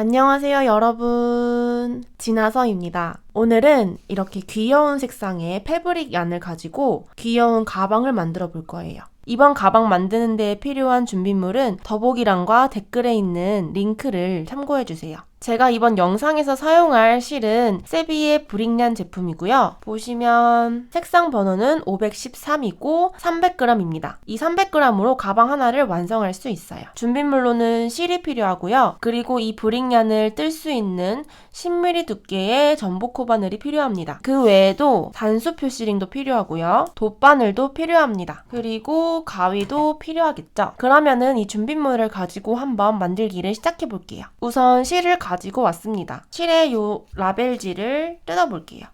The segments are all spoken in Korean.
안녕하세요, 여러분. 진아서입니다. 오늘은 이렇게 귀여운 색상의 패브릭 얀을 가지고 귀여운 가방을 만들어 볼 거예요. 이번 가방 만드는 데 필요한 준비물은 더보기란과 댓글에 있는 링크를 참고해 주세요. 제가 이번 영상에서 사용할 실은 세비의 브릭얀 제품이고요. 보시면 색상 번호는 513이고 300g입니다. 이 300g으로 가방 하나를 완성할 수 있어요. 준비물로는 실이 필요하고요. 그리고 이 브릭얀을 뜰 수 있는 10mm 두께의 전복 코바늘이 필요합니다. 그 외에도 단수 표시링도 필요하고요. 돗바늘도 필요합니다. 그리고 가위도 필요하겠죠. 그러면은 이 준비물을 가지고 한번 만들기를 시작해 볼게요. 우선 실을 가지고 왔습니다. 실의 요 라벨지를 뜯어볼게요.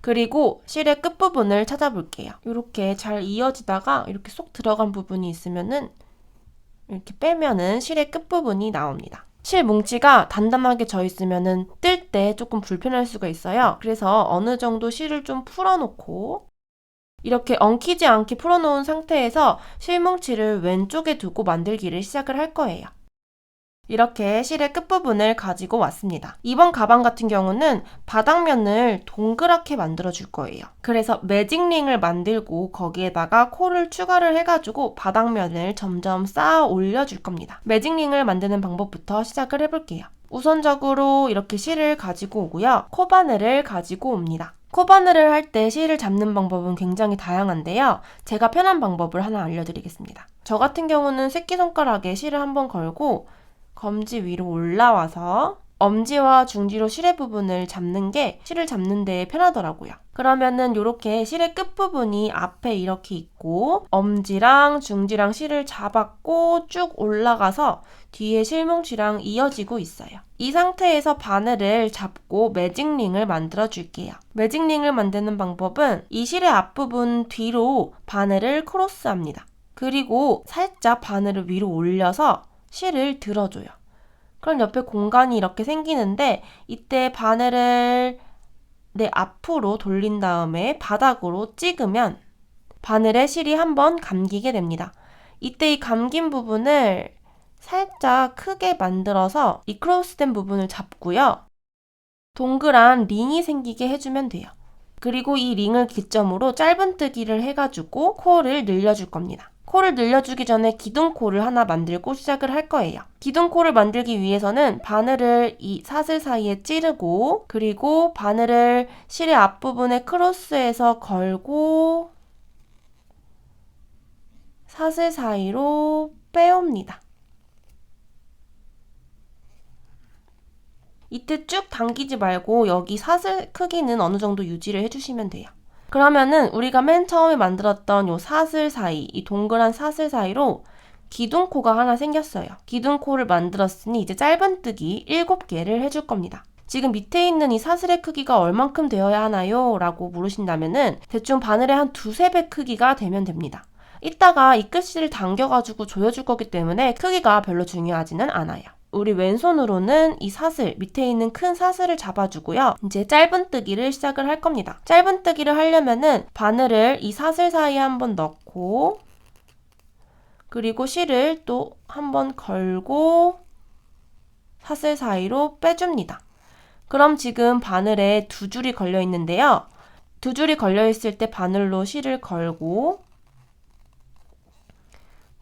그리고 실의 끝부분을 찾아볼게요. 이렇게 잘 이어지다가 이렇게 쏙 들어간 부분이 있으면은 이렇게 빼면은 실의 끝부분이 나옵니다. 실 뭉치가 단단하게 져 있으면은 뜰 때 조금 불편할 수가 있어요. 그래서 어느 정도 실을 좀 풀어놓고 이렇게 엉키지 않게 풀어놓은 상태에서 실 뭉치를 왼쪽에 두고 만들기를 시작을 할 거예요. 이렇게 실의 끝부분을 가지고 왔습니다. 이번 가방 같은 경우는 바닥면을 동그랗게 만들어 줄 거예요. 그래서 매직링을 만들고 거기에다가 코를 추가를 해가지고 바닥면을 점점 쌓아 올려줄 겁니다. 매직링을 만드는 방법부터 시작을 해볼게요. 우선적으로 이렇게 실을 가지고 오고요. 코바늘을 가지고 옵니다. 코바늘을 할 때 실을 잡는 방법은 굉장히 다양한데요. 제가 편한 방법을 하나 알려드리겠습니다. 저 같은 경우는 새끼손가락에 실을 한번 걸고 검지 위로 올라와서 엄지와 중지로 실의 부분을 잡는 게 실을 잡는 데 편하더라고요. 그러면은 이렇게 실의 끝부분이 앞에 이렇게 있고 엄지랑 중지랑 실을 잡았고 쭉 올라가서 뒤에 실뭉치랑 이어지고 있어요. 이 상태에서 바늘을 잡고 매직링을 만들어 줄게요. 매직링을 만드는 방법은 이 실의 앞부분 뒤로 바늘을 크로스합니다. 그리고 살짝 바늘을 위로 올려서 실을 들어줘요. 그럼 옆에 공간이 이렇게 생기는데 이때 바늘을 내 앞으로 돌린 다음에 바닥으로 찍으면 바늘에 실이 한번 감기게 됩니다. 이때 이 감긴 부분을 살짝 크게 만들어서 이 크로스된 부분을 잡고요. 동그란 링이 생기게 해주면 돼요. 그리고 이 링을 기점으로 짧은뜨기를 해가지고 코를 늘려줄 겁니다. 코를 늘려주기 전에 기둥코를 하나 만들고 시작을 할 거예요. 기둥코를 만들기 위해서는 바늘을 이 사슬 사이에 찌르고 그리고 바늘을 실의 앞부분에 크로스해서 걸고 사슬 사이로 빼옵니다. 이때 쭉 당기지 말고 여기 사슬 크기는 어느 정도 유지를 해주시면 돼요. 그러면은 우리가 맨 처음에 만들었던 요 사슬 사이, 이 동그란 사슬 사이로 기둥코가 하나 생겼어요. 기둥코를 만들었으니 이제 짧은뜨기 7개를 해줄 겁니다. 지금 밑에 있는 이 사슬의 크기가 얼만큼 되어야 하나요? 라고 물으신다면은 대충 바늘의 한 2~3배 크기가 되면 됩니다. 이따가 이 끝실을 당겨가지고 조여줄 거기 때문에 크기가 별로 중요하지는 않아요. 우리 왼손으로는 이 사슬, 밑에 있는 큰 사슬을 잡아주고요. 이제 짧은뜨기를 시작을 할 겁니다. 짧은뜨기를 하려면은 바늘을 이 사슬 사이에 한번 넣고 그리고 실을 또 한번 걸고 사슬 사이로 빼줍니다. 그럼 지금 바늘에 2줄이 걸려 있는데요. 2줄이 걸려 있을 때 바늘로 실을 걸고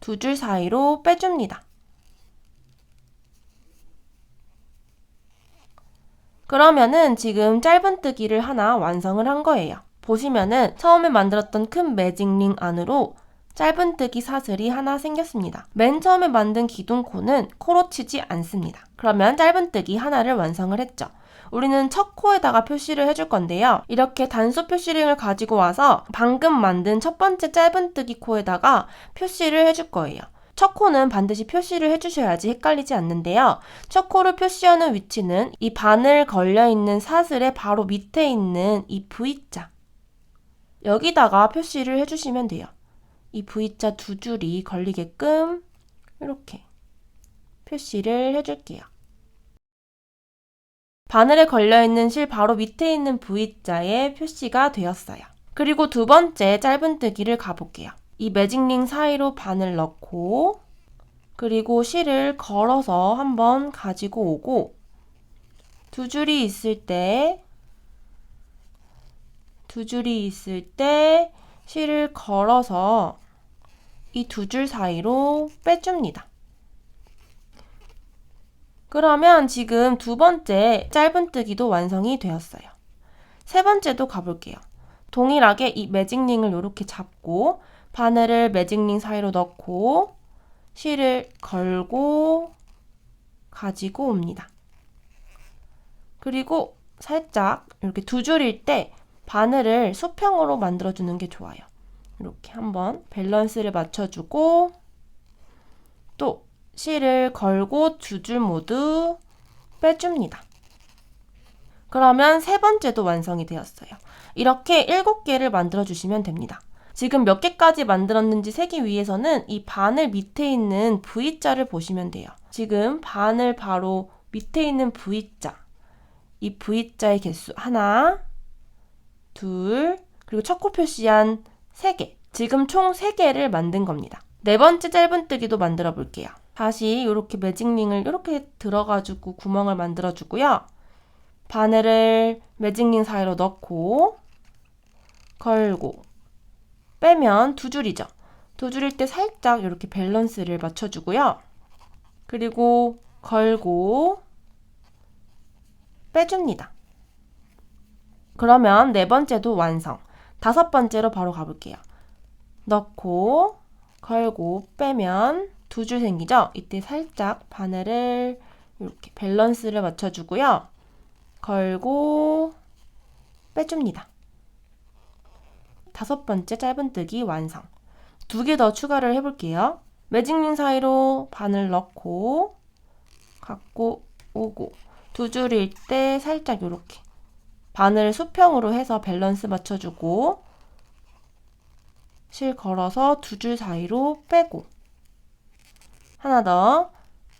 2줄 사이로 빼줍니다. 그러면은 지금 짧은뜨기를 하나 완성을 한 거예요. 보시면은 처음에 만들었던 큰 매직링 안으로 짧은뜨기 사슬이 하나 생겼습니다. 맨 처음에 만든 기둥코는 코로 치지 않습니다. 그러면 짧은뜨기 하나를 완성을 했죠. 우리는 첫 코에다가 표시를 해줄 건데요. 이렇게 단수 표시링을 가지고 와서 방금 만든 첫 번째 짧은뜨기 코에다가 표시를 해줄 거예요. 첫 코는 반드시 표시를 해주셔야지 헷갈리지 않는데요. 첫 코를 표시하는 위치는 이 바늘 걸려있는 사슬의 바로 밑에 있는 이 V자. 여기다가 표시를 해주시면 돼요. 이 V자 2줄이 걸리게끔 이렇게 표시를 해줄게요. 바늘에 걸려있는 실 바로 밑에 있는 V자에 표시가 되었어요. 그리고 두 번째 짧은뜨기를 가볼게요. 이 매직링 사이로 바늘 넣고 그리고 실을 걸어서 한번 가지고 오고 두 줄이 있을 때 실을 걸어서 이 두 줄 사이로 빼줍니다. 그러면 지금 두 번째 짧은뜨기도 완성이 되었어요. 세 번째도 가볼게요. 동일하게 이 매직링을 이렇게 잡고 바늘을 매직링 사이로 넣고 실을 걸고 가지고 옵니다. 그리고 살짝 이렇게 두 줄일 때 바늘을 수평으로 만들어주는 게 좋아요. 이렇게 한번 밸런스를 맞춰주고 또 실을 걸고 두 줄 모두 빼줍니다. 그러면 세 번째도 완성이 되었어요. 이렇게 7개를 만들어 주시면 됩니다. 지금 몇 개까지 만들었는지 세기 위해서는 이 바늘 밑에 있는 V자를 보시면 돼요. 지금 바늘 바로 밑에 있는 V자, 이 V자의 개수 하나, 둘, 그리고 첫 코 표시한 3개. 지금 총 3개를 만든 겁니다. 네 번째 짧은뜨기도 만들어 볼게요. 다시 이렇게 매직링을 이렇게 들어가지고 구멍을 만들어 주고요. 바늘을 매직링 사이로 넣고 걸고 빼면 두 줄이죠. 두 줄일 때 살짝 이렇게 밸런스를 맞춰주고요. 그리고 걸고 빼줍니다. 그러면 네 번째도 완성. 다섯 번째로 바로 가볼게요. 넣고 걸고 빼면 두 줄 생기죠? 이때 살짝 바늘을 이렇게 밸런스를 맞춰주고요. 걸고 빼줍니다. 다섯 번째 짧은뜨기 완성. 2개 더 추가를 해볼게요. 매직링 사이로 바늘 넣고 갖고 오고 두 줄일 때 살짝 이렇게 바늘 수평으로 해서 밸런스 맞춰주고 실 걸어서 두 줄 사이로 빼고 하나 더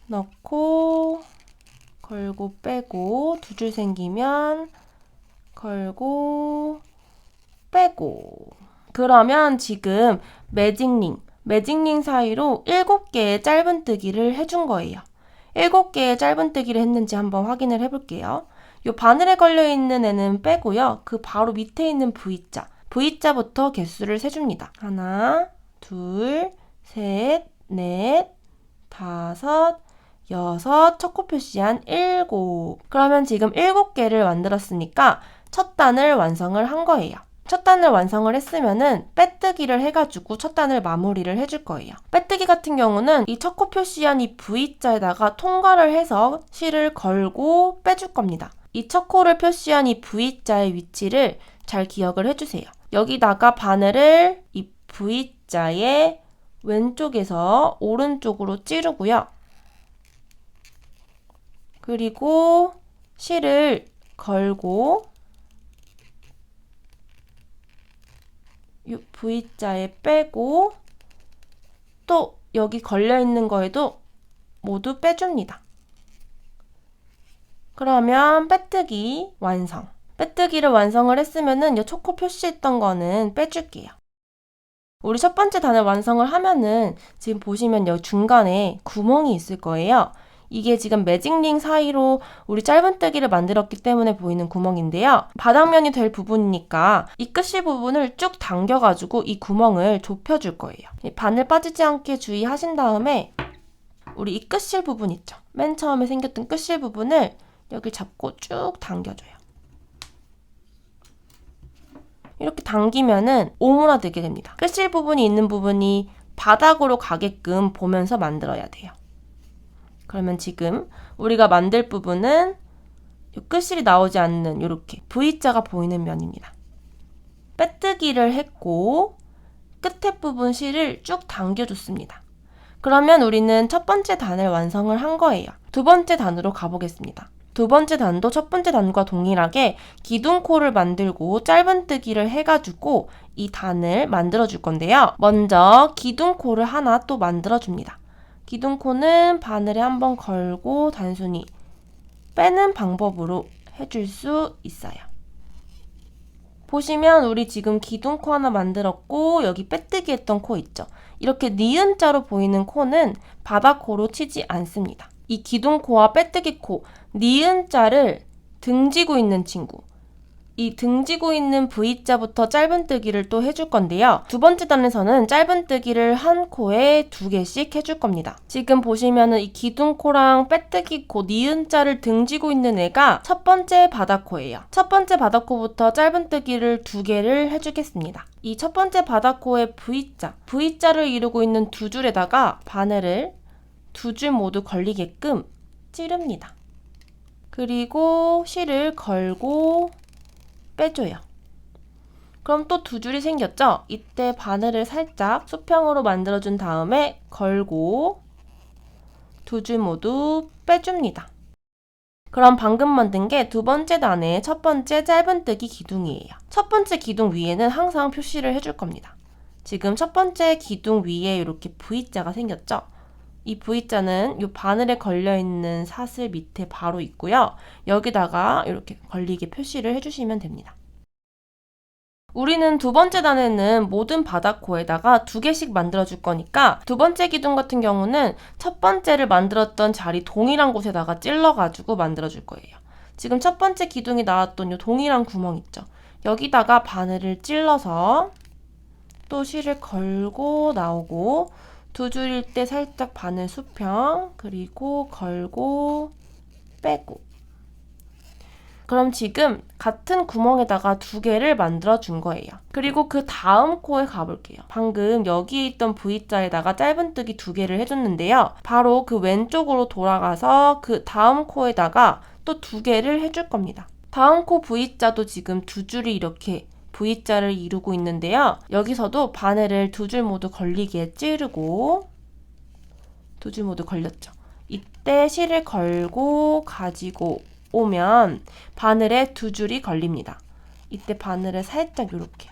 넣고 걸고 빼고 두 줄 생기면 걸고 빼고 그러면 지금 매직링 사이로 7개의 짧은뜨기를 해준 거예요. 7개의 짧은뜨기를 했는지 한번 확인을 해볼게요. 이 바늘에 걸려있는 애는 빼고요. 그 바로 밑에 있는 V자부터 개수를 세줍니다. 하나, 둘, 셋, 넷, 다섯, 여섯, 첫 코 표시한 7. 그러면 지금 7개를 만들었으니까 첫 단을 완성을 한 거예요. 첫 단을 완성을 했으면은 빼뜨기를 해가지고 첫 단을 마무리를 해줄 거예요. 빼뜨기 같은 경우는 이 첫 코 표시한 이 V자에다가 통과를 해서 실을 걸고 빼줄 겁니다. 이 첫 코를 표시한 이 V자의 위치를 잘 기억을 해주세요. 여기다가 바늘을 이 V자의 왼쪽에서 오른쪽으로 찌르고요. 그리고 실을 걸고 이 V자에 빼고 또 여기 걸려있는 거에도 모두 빼줍니다. 그러면 빼뜨기 완성. 빼뜨기를 완성을 했으면은 이 초코 표시했던 거는 빼줄게요. 우리 첫 번째 단을 완성을 하면은 지금 보시면 여기 중간에 구멍이 있을 거예요. 이게 지금 매직링 사이로 우리 짧은뜨기를 만들었기 때문에 보이는 구멍인데요. 바닥면이 될 부분이니까 이 끝실 부분을 쭉 당겨가지고 이 구멍을 좁혀줄 거예요. 바늘 빠지지 않게 주의하신 다음에 우리 이 끝실 부분 있죠? 맨 처음에 생겼던 끝실 부분을 여기 잡고 쭉 당겨줘요. 이렇게 당기면은 오므라들게 됩니다. 끝실 부분이 있는 부분이 바닥으로 가게끔 보면서 만들어야 돼요. 그러면 지금 우리가 만들 부분은 이 끝실이 나오지 않는 이렇게 V자가 보이는 면입니다. 빼뜨기를 했고 끝에 부분 실을 쭉 당겨줬습니다. 그러면 우리는 첫 번째 단을 완성을 한 거예요. 두 번째 단으로 가보겠습니다. 두 번째 단도 첫 번째 단과 동일하게 기둥코를 만들고 짧은뜨기를 해가지고 이 단을 만들어줄 건데요. 먼저 기둥코를 하나 또 만들어줍니다. 기둥코는 바늘에 한번 걸고 단순히 빼는 방법으로 해줄 수 있어요. 보시면 우리 지금 기둥코 하나 만들었고 여기 빼뜨기 했던 코 있죠. 이렇게 니은자로 보이는 코는 바다코로 치지 않습니다. 이 기둥코와 빼뜨기 코, 니은자를 등지고 있는 친구, 이 등지고 있는 V자부터 짧은뜨기를 또 해줄 건데요. 두 번째 단에서는 짧은뜨기를 한 코에 2개씩 해줄 겁니다. 지금 보시면은 이 기둥코랑 빼뜨기 코, 니은자를 등지고 있는 애가 첫 번째 바다코예요. 첫 번째 바다코부터 짧은뜨기를 2개를 해주겠습니다. 이 첫 번째 바다코의 V자를 이루고 있는 두 줄에다가 바늘을 2줄 모두 걸리게끔 찌릅니다. 그리고 실을 걸고 빼줘요. 그럼 또 2줄이 생겼죠? 이때 바늘을 살짝 수평으로 만들어준 다음에 걸고 2줄 모두 빼줍니다. 그럼 방금 만든 게 두 번째 단의 첫 번째 짧은뜨기 기둥이에요. 첫 번째 기둥 위에는 항상 표시를 해줄 겁니다. 지금 첫 번째 기둥 위에 이렇게 V자가 생겼죠? 이 V자는 이 바늘에 걸려있는 사슬 밑에 바로 있고요. 여기다가 이렇게 걸리게 표시를 해주시면 됩니다. 우리는 두 번째 단에는 모든 바다코에다가 2개씩 만들어줄 거니까 두 번째 기둥 같은 경우는 첫 번째를 만들었던 자리 동일한 곳에다가 찔러가지고 만들어줄 거예요. 지금 첫 번째 기둥이 나왔던 이 동일한 구멍 있죠? 여기다가 바늘을 찔러서 또 실을 걸고 나오고 2줄일 때 살짝 바늘 수평, 그리고 걸고 빼고. 그럼 지금 같은 구멍에다가 2개를 만들어 준 거예요. 그리고 그 다음 코에 가볼게요. 방금 여기에 있던 V자에다가 짧은뜨기 2개를 해줬는데요. 바로 그 왼쪽으로 돌아가서 그 다음 코에다가 또 2개를 해줄 겁니다. 다음 코 V자도 지금 2줄이 이렇게 V자를 이루고 있는데요. 여기서도 바늘을 2줄 모두 걸리게 찌르고 2줄 모두 걸렸죠. 이때 실을 걸고 가지고 오면 바늘에 2줄이 걸립니다. 이때 바늘을 살짝 이렇게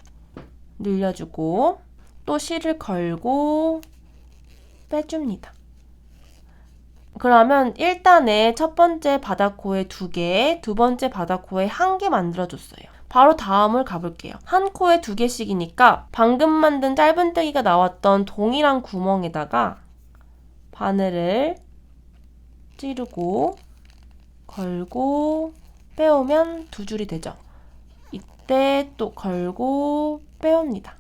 늘려주고 또 실을 걸고 빼줍니다. 그러면 1단에 첫 번째 바다코에 2개, 두 번째 바다코에 1개 만들어줬어요. 바로 다음을 가볼게요. 한 코에 2개씩이니까 방금 만든 짧은뜨기가 나왔던 동일한 구멍에다가 바늘을 찌르고 걸고 빼오면 2줄이 되죠. 이때 또 걸고 빼옵니다.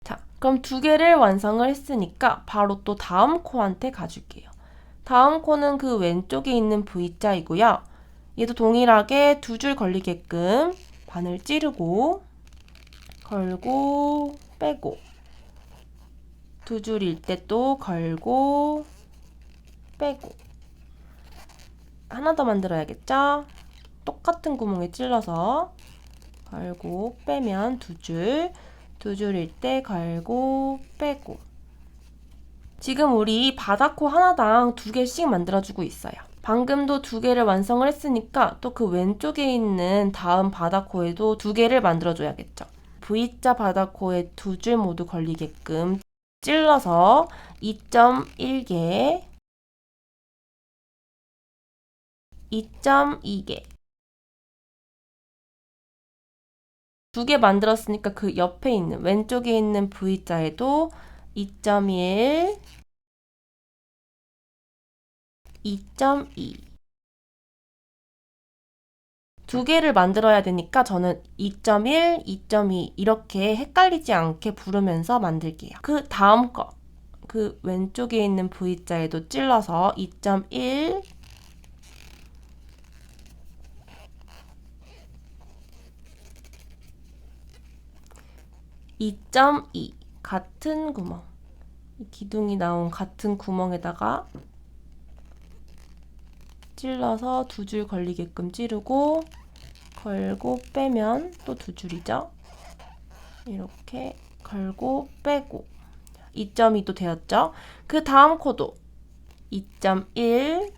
자, 그럼 2개를 완성을 했으니까 바로 또 다음 코한테 가줄게요. 다음 코는 그 왼쪽에 있는 V자이고요. 얘도 동일하게 2줄 걸리게끔 바늘 찌르고 걸고 빼고 2줄일 때 또 걸고 빼고 하나 더 만들어야겠죠? 똑같은 구멍에 찔러서 걸고 빼면 2줄, 2줄일 때 걸고 빼고. 지금 우리 바다코 하나당 2개씩 만들어주고 있어요. 방금도 2개를 완성을 했으니까 또 그 왼쪽에 있는 다음 바다코에도 2개를 만들어줘야겠죠. V자 바다코에 2줄 모두 걸리게끔 찔러서 2.1개, 2.2개 2개 만들었으니까 그 옆에 있는 왼쪽에 있는 V자에도 2.1, 2.2 2개를 만들어야 되니까 저는 2.1, 2.2 이렇게 헷갈리지 않게 부르면서 만들게요. 그 다음 거, 그 왼쪽에 있는 V자에도 찔러서 2.1, 2.2 같은 구멍, 기둥이 나온 같은 구멍에다가 찔러서 2줄 걸리게끔 찌르고 걸고 빼면 또 2줄이죠. 이렇게 걸고 빼고 2.2도 되었죠. 그 다음 코도 2.1,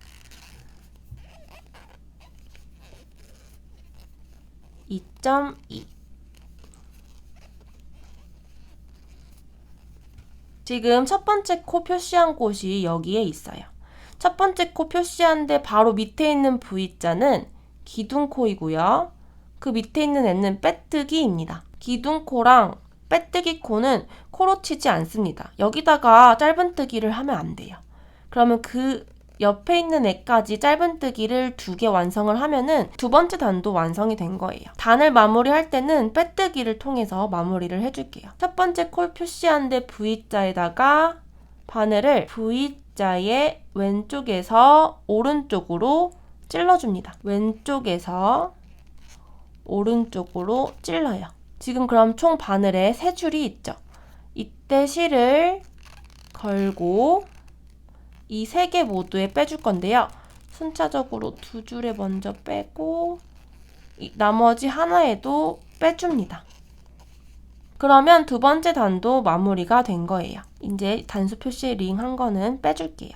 2.2 지금 첫 번째 코 표시한 곳이 여기에 있어요. 첫 번째 코 표시한 데 바로 밑에 있는 V자는 기둥코이고요. 그 밑에 있는 애는 빼뜨기입니다. 기둥코랑 빼뜨기 코는 코로 치지 않습니다. 여기다가 짧은뜨기를 하면 안 돼요. 그러면 그 옆에 있는 애까지 짧은뜨기를 2개 완성을 하면은 두 번째 단도 완성이 된 거예요. 단을 마무리할 때는 빼뜨기를 통해서 마무리를 해줄게요. 첫 번째 코 표시한 데 V자에다가 바늘을 V자의 왼쪽에서 오른쪽으로 찔러줍니다. 왼쪽에서 오른쪽으로 찔러요. 지금 그럼 총 바늘에 3줄이 있죠. 이때 실을 걸고 이 3개 모두에 빼줄 건데요. 순차적으로 2줄에 먼저 빼고 나머지 하나에도 빼줍니다. 그러면 두 번째 단도 마무리가 된 거예요. 이제 단수 표시 링 한 거는 빼줄게요.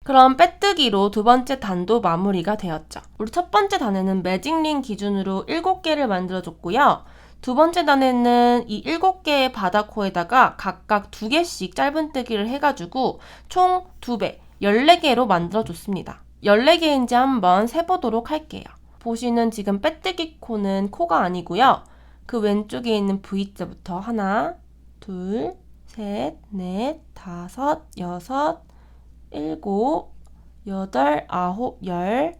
그럼 빼뜨기로 두 번째 단도 마무리가 되었죠. 우리 첫 번째 단에는 매직링 기준으로 7개를 만들어줬고요. 두 번째 단에는 이 7개의 바다코에다가 각각 2개씩 짧은뜨기를 해가지고 총 2배, 14개로 만들어줬습니다. 14개인지 한번 세보도록 할게요. 보시는 지금 빼뜨기 코는 코가 아니고요. 그 왼쪽에 있는 V자부터 하나, 둘, 셋, 넷, 다섯, 여섯, 일곱, 여덟, 아홉, 열,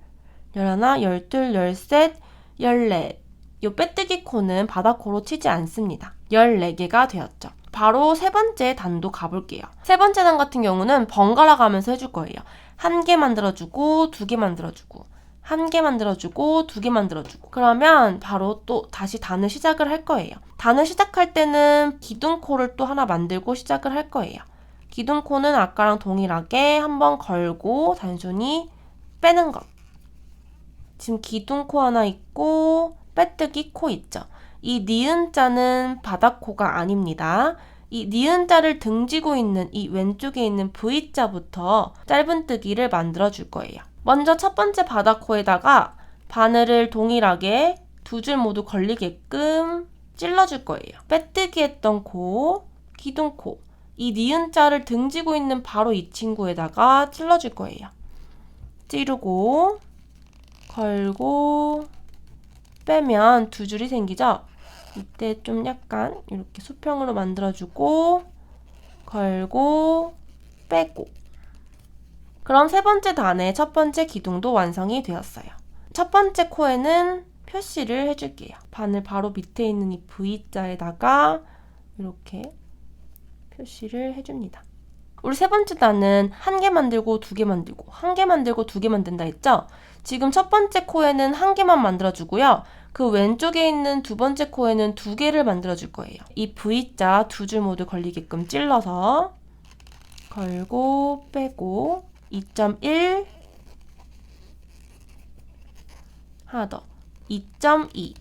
열하나, 열둘, 열셋, 열넷. 요 빼뜨기 코는 바다코로 치지 않습니다. 14개가 되었죠. 바로 세 번째 단도 가볼게요. 세 번째 단 같은 경우는 번갈아 가면서 해줄 거예요. 1개 만들어주고, 2개 만들어주고, 1개 만들어주고, 2개 만들어주고. 그러면 바로 또 다시 단을 시작을 할 거예요. 단을 시작할 때는 기둥코를 또 하나 만들고 시작을 할 거예요. 기둥코는 아까랑 동일하게 한번 걸고 단순히 빼는 것. 지금 기둥코 하나 있고 빼뜨기 코 있죠. 이 니은자는 바닥코가 아닙니다. 이 니은자를 등지고 있는 이 왼쪽에 있는 V자부터 짧은뜨기를 만들어 줄 거예요. 먼저 첫 번째 바닥코에다가 바늘을 동일하게 2줄 모두 걸리게끔 찔러줄 거예요. 빼뜨기 했던 코, 기둥코, 이 니은자를 등지고 있는 바로 이 친구에다가 찔러줄 거예요. 찌르고 걸고 빼면 2줄이 생기죠? 이때 좀 약간 이렇게 수평으로 만들어주고 걸고 빼고. 그럼 세 번째 단의 첫 번째 기둥도 완성이 되었어요. 첫 번째 코에는 표시를 해줄게요. 바늘 바로 밑에 있는 이 V자에다가 이렇게 표시를 해줍니다. 우리 세 번째 단은 1개 만들고 2개 만들고 1개 만들고 2개 만든다 했죠? 지금 첫 번째 코에는 1개만 만들어주고요. 그 왼쪽에 있는 두 번째 코에는 2개를 만들어줄 거예요. 이 V자 2줄 모두 걸리게끔 찔러서 걸고 빼고 2.1 하나 더 2.2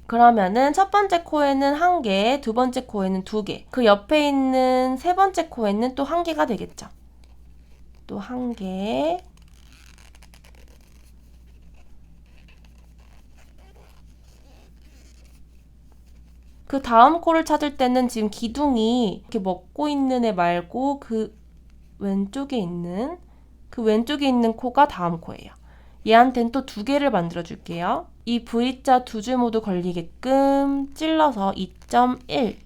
그러면은 첫 번째 코에는 1개, 두 번째 코에는 2개, 그 옆에 있는 세 번째 코에는 또 1개가 되겠죠. 또 1개, 그 다음 코를 찾을 때는 지금 기둥이 이렇게 먹고 있는 애 말고 그 왼쪽에 있는 코가 다음 코예요. 얘한테는 또 2개를 만들어 줄게요. 이 V자 2줄 모두 걸리게끔 찔러서 2.1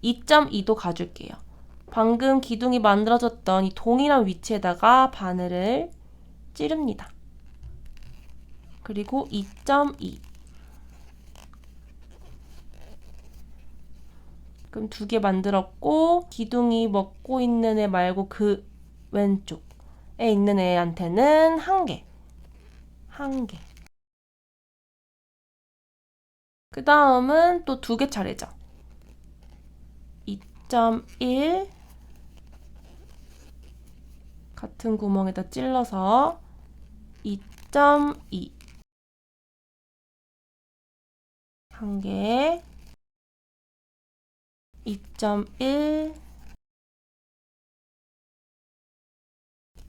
2.2도 가줄게요. 방금 기둥이 만들어졌던 이 동일한 위치에다가 바늘을 찌릅니다. 그리고 2.2 그럼 2개 만들었고 기둥이 먹고 있는 애 말고 그 왼쪽에 있는 애한테는 1개 그 다음은 또 2개 차례죠. 2.1 같은 구멍에다 찔러서 2.2 1개 2.1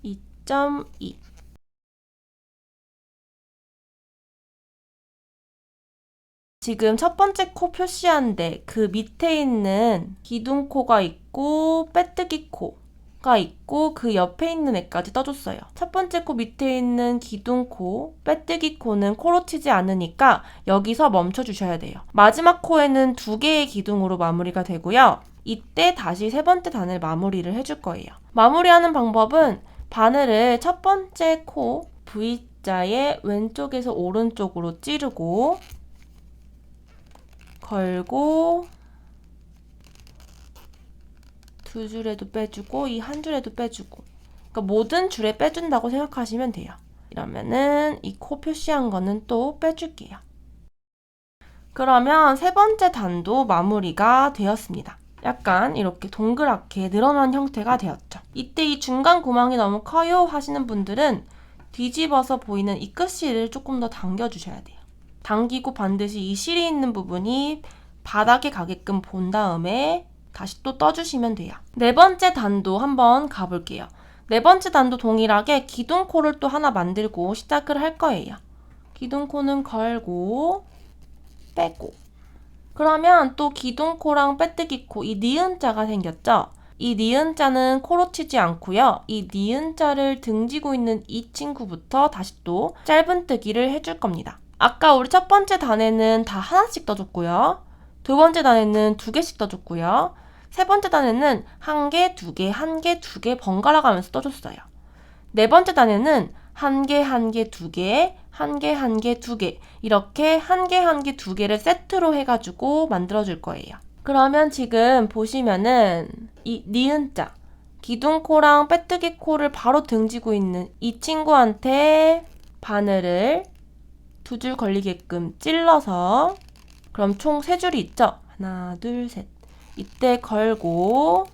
2.2 지금 첫 번째 코 표시한데 그 밑에 있는 기둥코가 있고 빼뜨기 코가 있고 그 옆에 있는 애까지 떠줬어요. 첫 번째 코 밑에 있는 기둥코, 빼뜨기 코는 코로 치지 않으니까 여기서 멈춰주셔야 돼요. 마지막 코에는 2개의 기둥으로 마무리가 되고요. 이때 다시 세 번째 단을 마무리를 해줄 거예요. 마무리하는 방법은 바늘을 첫 번째 코 V자의 왼쪽에서 오른쪽으로 찌르고 걸고 2줄에도 빼주고 이 한 줄에도 빼주고, 그러니까 모든 줄에 빼준다고 생각하시면 돼요. 이러면은 이 코 표시한 거는 또 빼줄게요. 그러면 세 번째 단도 마무리가 되었습니다. 약간 이렇게 동그랗게 늘어난 형태가 되었죠. 이때 이 중간 구멍이 너무 커요 하시는 분들은 뒤집어서 보이는 이 끝실을 조금 더 당겨주셔야 돼요. 당기고 반드시 이 실이 있는 부분이 바닥에 가게끔 본 다음에 다시 또 떠주시면 돼요. 네 번째 단도 한번 가볼게요. 네 번째 단도 동일하게 기둥코를 또 하나 만들고 시작을 할 거예요. 기둥코는 걸고 빼고, 그러면 또 기둥코랑 빼뜨기코 이 니은자가 생겼죠? 이 니은자는 코로 치지 않고요. 이 니은자를 등지고 있는 이 친구부터 다시 또 짧은뜨기를 해줄 겁니다. 아까 우리 첫 번째 단에는 다 하나씩 떠줬고요. 두 번째 단에는 2개씩 떠줬고요. 세 번째 단에는 1개, 2개, 1개, 2개 번갈아 가면서 떠줬어요. 네 번째 단에는 1개, 1개, 2개, 1개, 1개, 2개 이렇게 1개, 1개, 2개를 세트로 해가지고 만들어줄 거예요. 그러면 지금 보시면은 이 니은자, 기둥코랑 빼뜨기 코를 바로 등지고 있는 이 친구한테 바늘을 2줄 걸리게끔 찔러서, 그럼 총 3줄이 있죠? 하나, 둘, 셋. 이때 걸고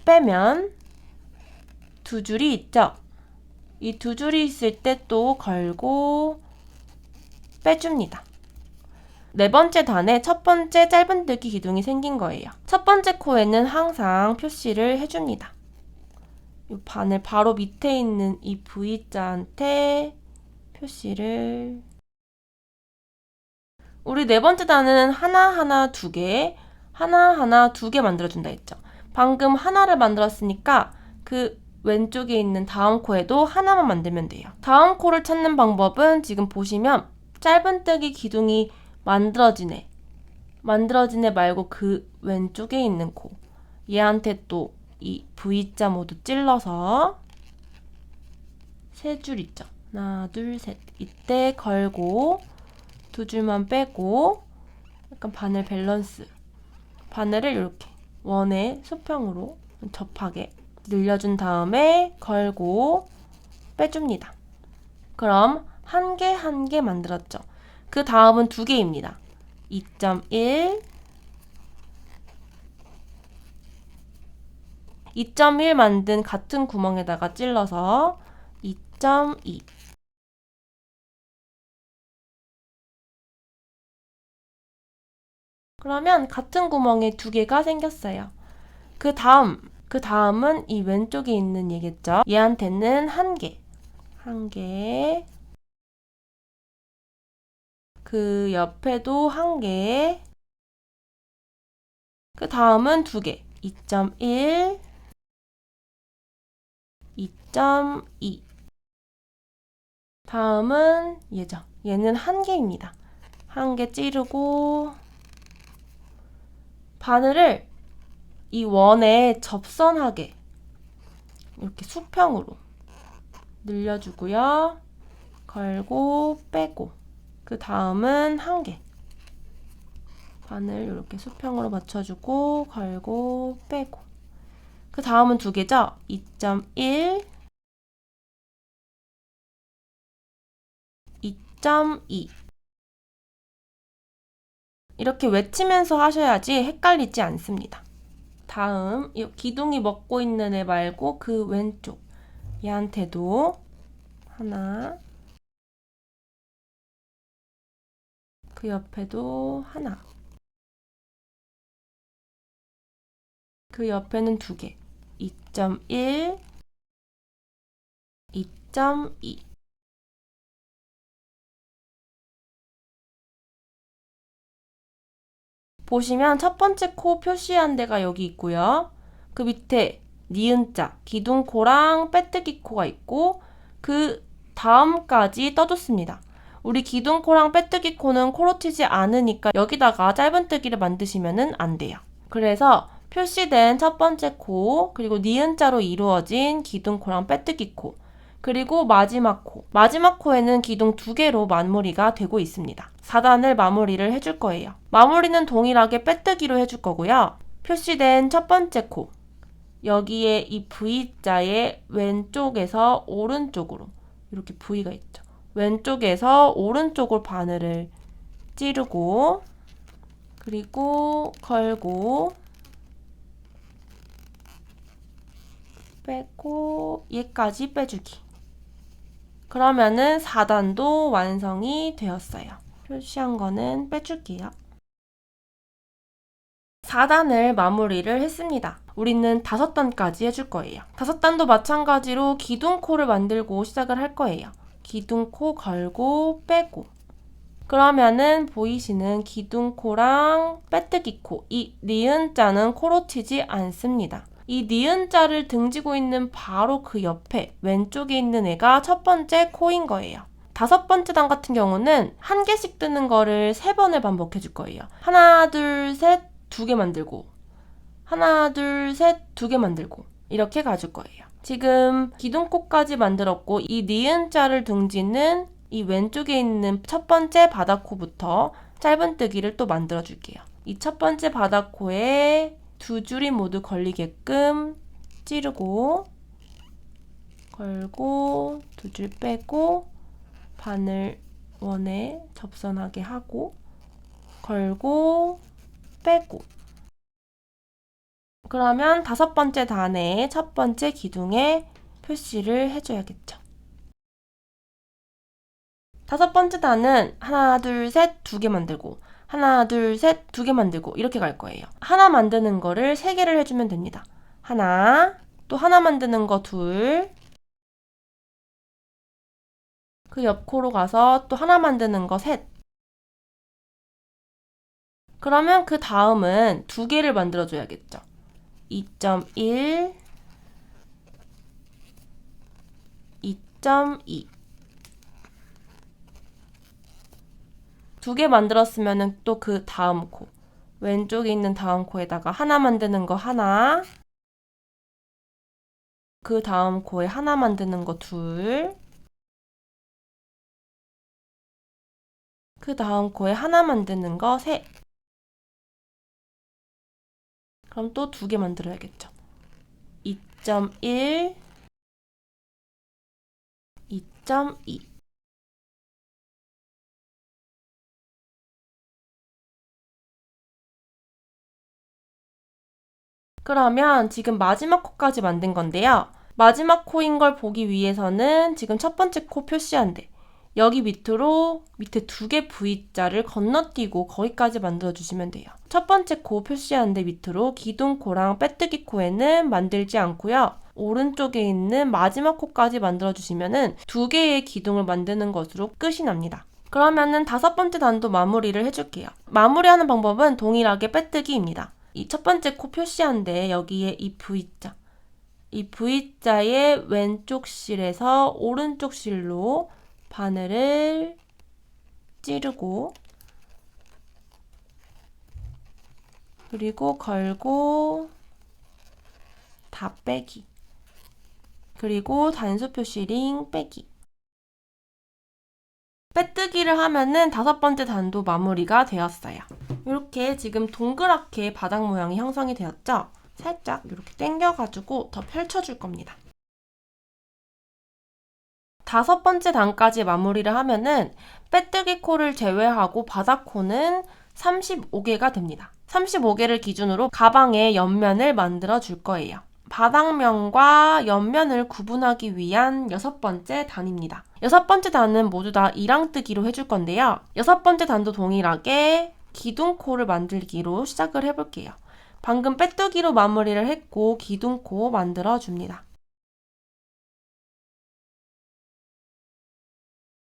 빼면 2줄이 있죠? 이 2줄이 있을 때 또 걸고 빼줍니다. 네 번째 단에 첫 번째 짧은뜨기 기둥이 생긴 거예요. 첫 번째 코에는 항상 표시를 해줍니다. 이 바늘 바로 밑에 있는 이 V자한테 표시를. 우리 네 번째 단은 하나하나 2개, 하나하나 2개 만들어준다 했죠. 방금 하나를 만들었으니까 그 왼쪽에 있는 다음 코에도 하나만 만들면 돼요. 다음 코를 찾는 방법은 지금 보시면 짧은뜨기 기둥이 만들어진 애 말고 그 왼쪽에 있는 코, 얘한테 또 이 V자 모두 찔러서 3줄 있죠. 하나, 둘, 셋. 이때 걸고 2줄만 빼고 약간 바늘 밸런스, 바늘을 이렇게 원의 수평으로 접하게 늘려준 다음에 걸고 빼줍니다. 그럼 한 개 한 개 만들었죠. 그 다음은 2개입니다. 2.1, 2.1 만든 같은 구멍에다가 찔러서 2.2. 그러면 같은 구멍에 2개가 생겼어요. 그 다음은 이 왼쪽에 있는 얘겠죠. 얘한테는 1개, 1개. 그 옆에도 1개. 그 다음은 2개. 2.1, 2.2. 다음은 얘죠. 얘는 1개입니다. 1개 찌르고 바늘을 이 원에 접선하게 이렇게 수평으로 늘려주고요. 걸고 빼고, 그 다음은 1개. 바늘 이렇게 수평으로 맞춰주고 걸고 빼고, 그 다음은 2개죠? 2.1, 2.2. 이렇게 외치면서 하셔야지 헷갈리지 않습니다. 다음 이 기둥이 먹고 있는 애 말고 그 왼쪽 얘한테도 하나, 그 옆에도 하나, 그 옆에는 2개. 2.1, 2.2. 보시면 첫 번째 코 표시한 데가 여기 있고요. 그 밑에 니은자, 기둥코랑 빼뜨기 코가 있고 그 다음까지 떠줬습니다. 우리 기둥코랑 빼뜨기 코는 코로 튀지 않으니까 여기다가 짧은뜨기를 만드시면 안 돼요. 그래서 표시된 첫 번째 코, 그리고 니은자로 이루어진 기둥코랑 빼뜨기 코, 그리고 마지막 코. 마지막 코에는 기둥 2개로 마무리가 되고 있습니다. 4단을 마무리를 해줄 거예요. 마무리는 동일하게 빼뜨기로 해줄 거고요. 표시된 첫 번째 코. 여기에 이 V자의 왼쪽에서 오른쪽으로 이렇게 V가 있죠. 왼쪽에서 오른쪽으로 바늘을 찌르고 그리고 걸고 빼고 얘까지 빼주기. 그러면은 4단도 완성이 되었어요. 표시한 거는 빼줄게요. 4단을 마무리를 했습니다. 우리는 5단까지 해줄 거예요. 5단도 마찬가지로 기둥코를 만들고 시작을 할 거예요. 기둥코 걸고 빼고 그러면은 보이시는 기둥코랑 빼뜨기코, 이 니은자는 코로 튀지 않습니다. 이 니은자를 등지고 있는 바로 그 옆에 왼쪽에 있는 애가 첫 번째 코인 거예요. 5번째 단 같은 경우는 한 개씩 뜨는 거를 3번을 반복해 줄 거예요. 하나, 둘, 셋, 2개 만들고 하나, 둘, 셋, 2개 만들고 이렇게 가줄 거예요. 지금 기둥코까지 만들었고 이 니은자를 등지는 이 왼쪽에 있는 첫 번째 바닥코부터 짧은뜨기를 또 만들어 줄게요. 이 첫 번째 바닥코에 2줄이 모두 걸리게끔 찌르고 걸고 2줄 빼고 바늘 원에 접선하게 하고 걸고 빼고 그러면 5번째 단의 첫 번째 기둥에 표시를 해줘야겠죠. 5번째 단은 하나, 둘, 셋, 2개 만들고 하나, 둘, 셋, 2개 만들고 이렇게 갈 거예요. 하나 만드는 거를 3개를 해주면 됩니다. 하나, 또 하나 만드는 거 2, 그 옆 코로 가서 또 하나 만드는 거 3. 그러면 그 다음은 2개를 만들어줘야겠죠. 2.1, 2.2 2개 만들었으면 또 그 다음 코 왼쪽에 있는 다음 코에다가 하나 만드는 거 하나 그 다음 코에 하나 만드는 거 2, 그 다음 코에 하나 만드는 거 3. 그럼 또 2개 만들어야겠죠. 2.1, 2.2 그러면 지금 마지막 코까지 만든 건데요. 마지막 코인 걸 보기 위해서는 지금 첫 번째 코 표시한 데 여기 밑으로 밑에 2개 V자를 건너뛰고 거기까지 만들어주시면 돼요. 첫 번째 코 표시한 데 밑으로 기둥코랑 빼뜨기 코에는 만들지 않고요. 오른쪽에 있는 마지막 코까지 만들어주시면 2개의 기둥을 만드는 것으로 끝이 납니다. 그러면은 5번째 단도 마무리를 해줄게요. 마무리하는 방법은 동일하게 빼뜨기입니다. 이 첫 번째 코 표시한 데 여기에 이 V자, 이 V자의 왼쪽 실에서 오른쪽 실로 바늘을 찌르고 그리고 걸고 다 빼기 그리고 단수 표시 링 빼기 빼뜨기를 하면은 5번째 단도 마무리가 되었어요. 이렇게 지금 동그랗게 바닥 모양이 형성이 되었죠? 살짝 이렇게 당겨가지고 더 펼쳐줄 겁니다. 5번째 단까지 마무리를 하면은 빼뜨기 코를 제외하고 바닥 코는 35개가 됩니다. 35개를 기준으로 가방의 옆면을 만들어 줄 거예요. 바닥면과 옆면을 구분하기 위한 6번째 단입니다. 6번째 단은 모두 다 이랑뜨기로 해줄 건데요. 6번째 단도 동일하게 기둥코를 만들기로 시작을 해볼게요. 방금 빼뜨기로 마무리를 했고 기둥코 만들어 줍니다.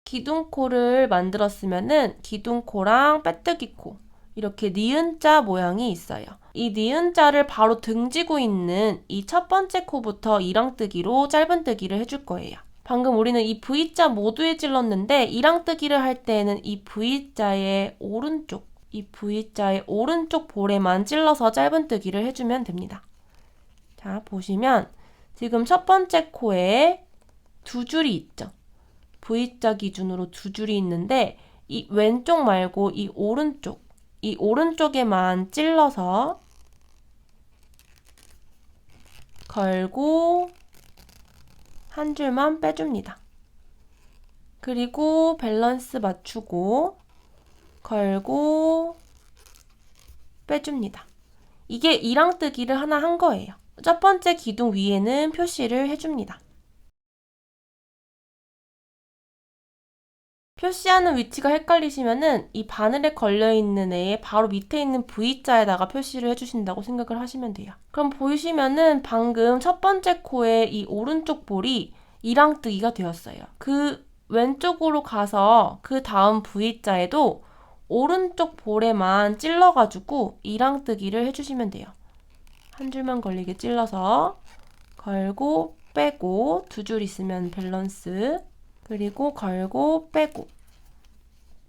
기둥코를 만들었으면은 기둥코랑 빼뜨기코 이렇게 니은자 모양이 있어요. 이 니은자를 바로 등지고 있는 이 첫 번째 코부터 이랑뜨기로 짧은뜨기를 해줄 거예요. 방금 우리는 이 V자 모두에 찔렀는데 이랑뜨기를 할 때에는 이 V자의 오른쪽, 이 V자의 오른쪽 볼에만 찔러서 짧은뜨기를 해주면 됩니다. 자, 보시면 지금 첫 번째 코에 두 줄이 있죠. V자 기준으로 두 줄이 있는데 이 왼쪽 말고 이 오른쪽에만 찔러서 걸고 한 줄만 빼줍니다. 그리고 밸런스 맞추고 걸고 빼줍니다. 이게 이랑뜨기를 하나 한 거예요. 첫 번째 기둥 위에는 표시를 해줍니다. 표시하는 위치가 헷갈리시면은 이 바늘에 걸려있는 애의 바로 밑에 있는 V자에다가 표시를 해주신다고 생각을 하시면 돼요. 그럼 보시면은 방금 첫 번째 코의 이 오른쪽 볼이 이랑뜨기가 되었어요. 그 왼쪽으로 가서 그 다음 V자에도 오른쪽 볼에만 찔러가지고 이랑뜨기를 해주시면 돼요. 한 줄만 걸리게 찔러서 걸고 빼고 두 줄 있으면 밸런스 그리고 걸고 빼고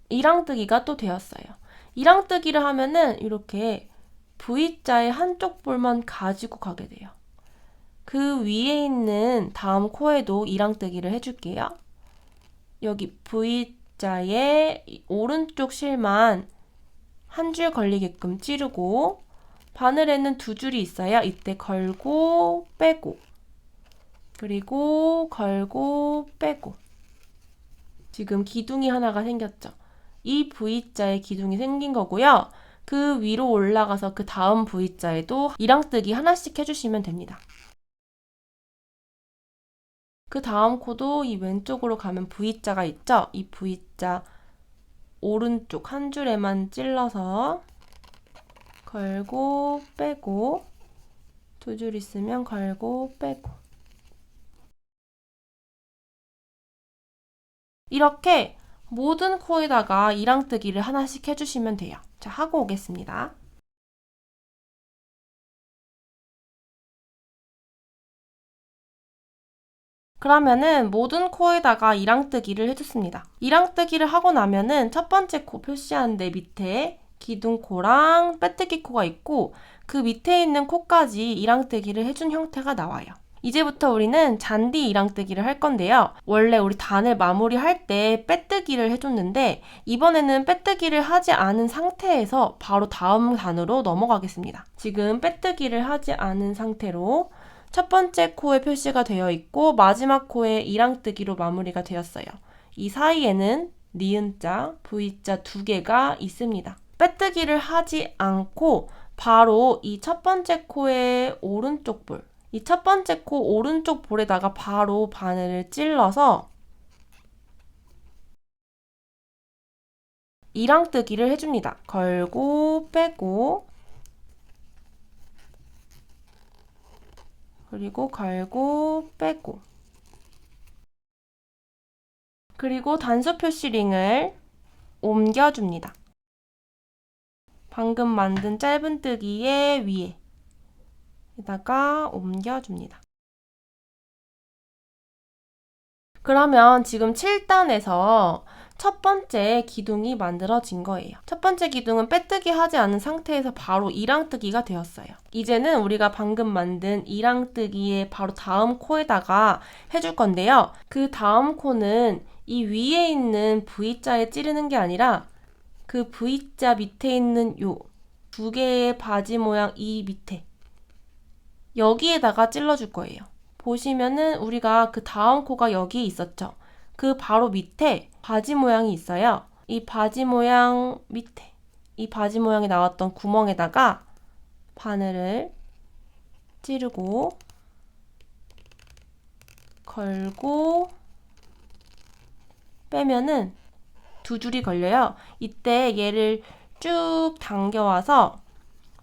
이랑뜨기가 또 되었어요. 이랑뜨기를 하면은 이렇게 V자의 한쪽 볼만 가지고 가게 돼요. 그 위에 있는 다음 코에도 이랑뜨기를 해줄게요. 여기 V자의 오른쪽 실만 한 줄 걸리게끔 찌르고 바늘에는 두 줄이 있어요. 이때 걸고 빼고 그리고 걸고 빼고 지금 기둥이 하나가 생겼죠. 이 V자에 기둥이 생긴 거고요. 그 위로 올라가서 그 다음 V자에도 이랑뜨기 하나씩 해주시면 됩니다. 그 다음 코도 이 왼쪽으로 가면 V자가 있죠. 이 V자 오른쪽 한 줄에만 찔러서 걸고 빼고 두 줄 있으면 걸고 빼고 이렇게 모든 코에다가 이랑뜨기를 하나씩 해주시면 돼요. 자, 하고 오겠습니다. 그러면은 모든 코에다가 이랑뜨기를 해줬습니다. 이랑뜨기를 하고 나면은 첫 번째 코 표시한 데 밑에 기둥코랑 빼뜨기 코가 있고 그 밑에 있는 코까지 이랑뜨기를 해준 형태가 나와요. 이제부터 우리는 잔디 이랑뜨기를 할 건데요. 원래 우리 단을 마무리할 때 빼뜨기를 해줬는데 이번에는 빼뜨기를 하지 않은 상태에서 바로 다음 단으로 넘어가겠습니다. 지금 빼뜨기를 하지 않은 상태로 첫 번째 코에 표시가 되어 있고 마지막 코에 이랑뜨기로 마무리가 되었어요. 이 사이에는 니은자, V자 두 개가 있습니다. 빼뜨기를 하지 않고 바로 이 첫 번째 코의 오른쪽 볼, 이 첫 번째 코 오른쪽 볼에다가 바로 바늘을 찔러서 이랑뜨기를 해줍니다. 걸고 빼고 그리고 걸고 빼고 그리고 단수 표시링을 옮겨줍니다. 방금 만든 짧은뜨기의 위에 에다가 옮겨줍니다. 그러면 지금 7단에서 첫 번째 기둥이 만들어진 거예요. 첫 번째 기둥은 빼뜨기 하지 않은 상태에서 바로 이랑뜨기가 되었어요. 이제는 우리가 방금 만든 이랑뜨기의 바로 다음 코에다가 해줄 건데요. 그 다음 코는 이 위에 있는 V자에 찌르는 게 아니라 그 V자 밑에 있는 요 두 개의 바지 모양 이 밑에 여기에다가 찔러줄 거예요. 보시면은 우리가 그 다음 코가 여기에 있었죠. 그 바로 밑에 바지 모양이 있어요. 이 바지 모양 밑에 이 바지 모양이 나왔던 구멍에다가 바늘을 찌르고 걸고 빼면은 두 줄이 걸려요. 이때 얘를 쭉 당겨와서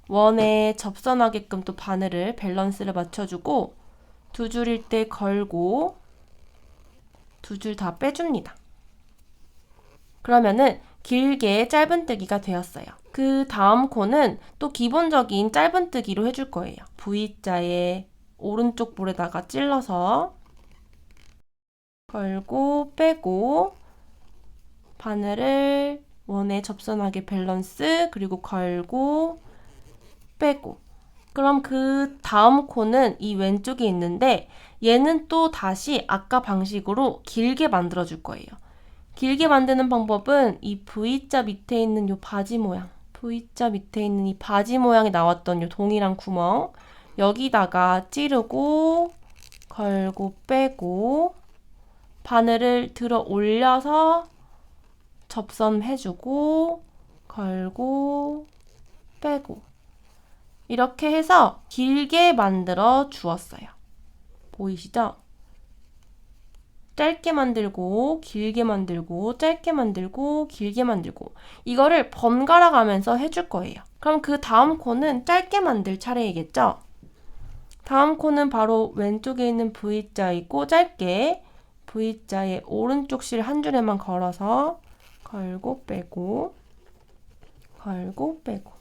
원에 접선하게끔 또 바늘을 밸런스를 맞춰주고 두 줄일 때 걸고 두 줄 다 빼줍니다. 그러면은 길게 짧은뜨기가 되었어요. 그 다음 코는 또 기본적인 짧은뜨기로 해줄 거예요. V자의 오른쪽 볼에다가 찔러서 걸고 빼고 바늘을 원에 접선하게 밸런스, 그리고 걸고 빼고. 그럼 그 다음 코는 이 왼쪽에 있는데 얘는 또 다시 아까 방식으로 길게 만들어 줄 거예요. 길게 만드는 방법은 이 V자 밑에 있는 요 바지 모양, V자 밑에 있는 이 바지 모양이 나왔던 요 동일한 구멍, 여기다가 찌르고 걸고 빼고 바늘을 들어 올려서 접선해주고 걸고 빼고 이렇게 해서 길게 만들어 주었어요. 보이시죠? 짧게 만들고 길게 만들고 짧게 만들고 길게 만들고 이거를 번갈아 가면서 해줄 거예요. 그럼 그 다음 코는 짧게 만들 차례이겠죠? 다음 코는 바로 왼쪽에 있는 V자이고 짧게 V자의 오른쪽 실 한 줄에만 걸어서 걸고 빼고 걸고 빼고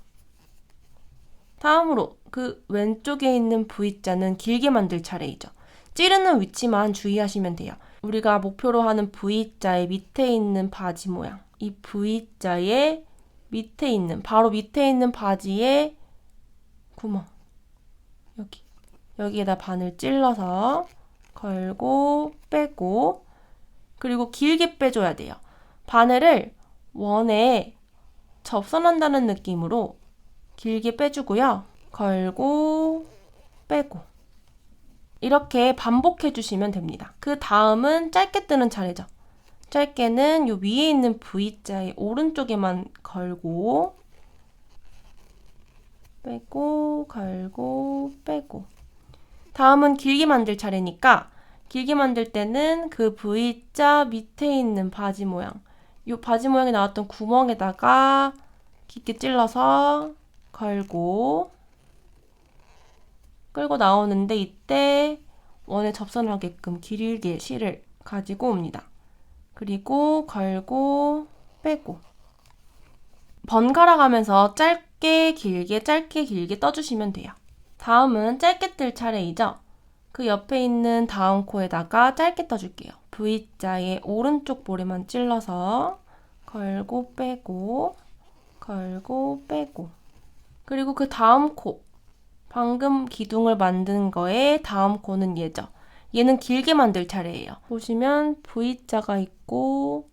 다음으로 그 왼쪽에 있는 V자는 길게 만들 차례이죠. 찌르는 위치만 주의하시면 돼요. 우리가 목표로 하는 V자의 밑에 있는 바지 모양, 이 V자의 밑에 있는, 바로 밑에 있는 바지의 구멍, 여기에다 바늘 찔러서 걸고 빼고 그리고 길게 빼줘야 돼요. 바늘을 원에 접선한다는 느낌으로 길게 빼주고요. 걸고 빼고 이렇게 반복해 주시면 됩니다. 그 다음은 짧게 뜨는 차례죠. 짧게는 요 위에 있는 V자의 오른쪽에만 걸고 빼고 걸고 빼고 다음은 길게 만들 차례니까 길게 만들 때는 그 V자 밑에 있는 바지 모양, 이 바지 모양이 나왔던 구멍에다가 깊게 찔러서 걸고 끌고 나오는데 이때 원에 접선하게끔 길게 실을 가지고 옵니다. 그리고 걸고 빼고 번갈아 가면서 짧게 길게 떠주시면 돼요. 다음은 짧게 뜰 차례이죠. 그 옆에 있는 다음 코에다가 짧게 떠줄게요. V자의 오른쪽 볼에만 찔러서 걸고 빼고 걸고 빼고 그리고 그 다음 코, 방금 기둥을 만든 거에 다음 코는 얘죠. 얘는 길게 만들 차례예요. 보시면 V자가 있고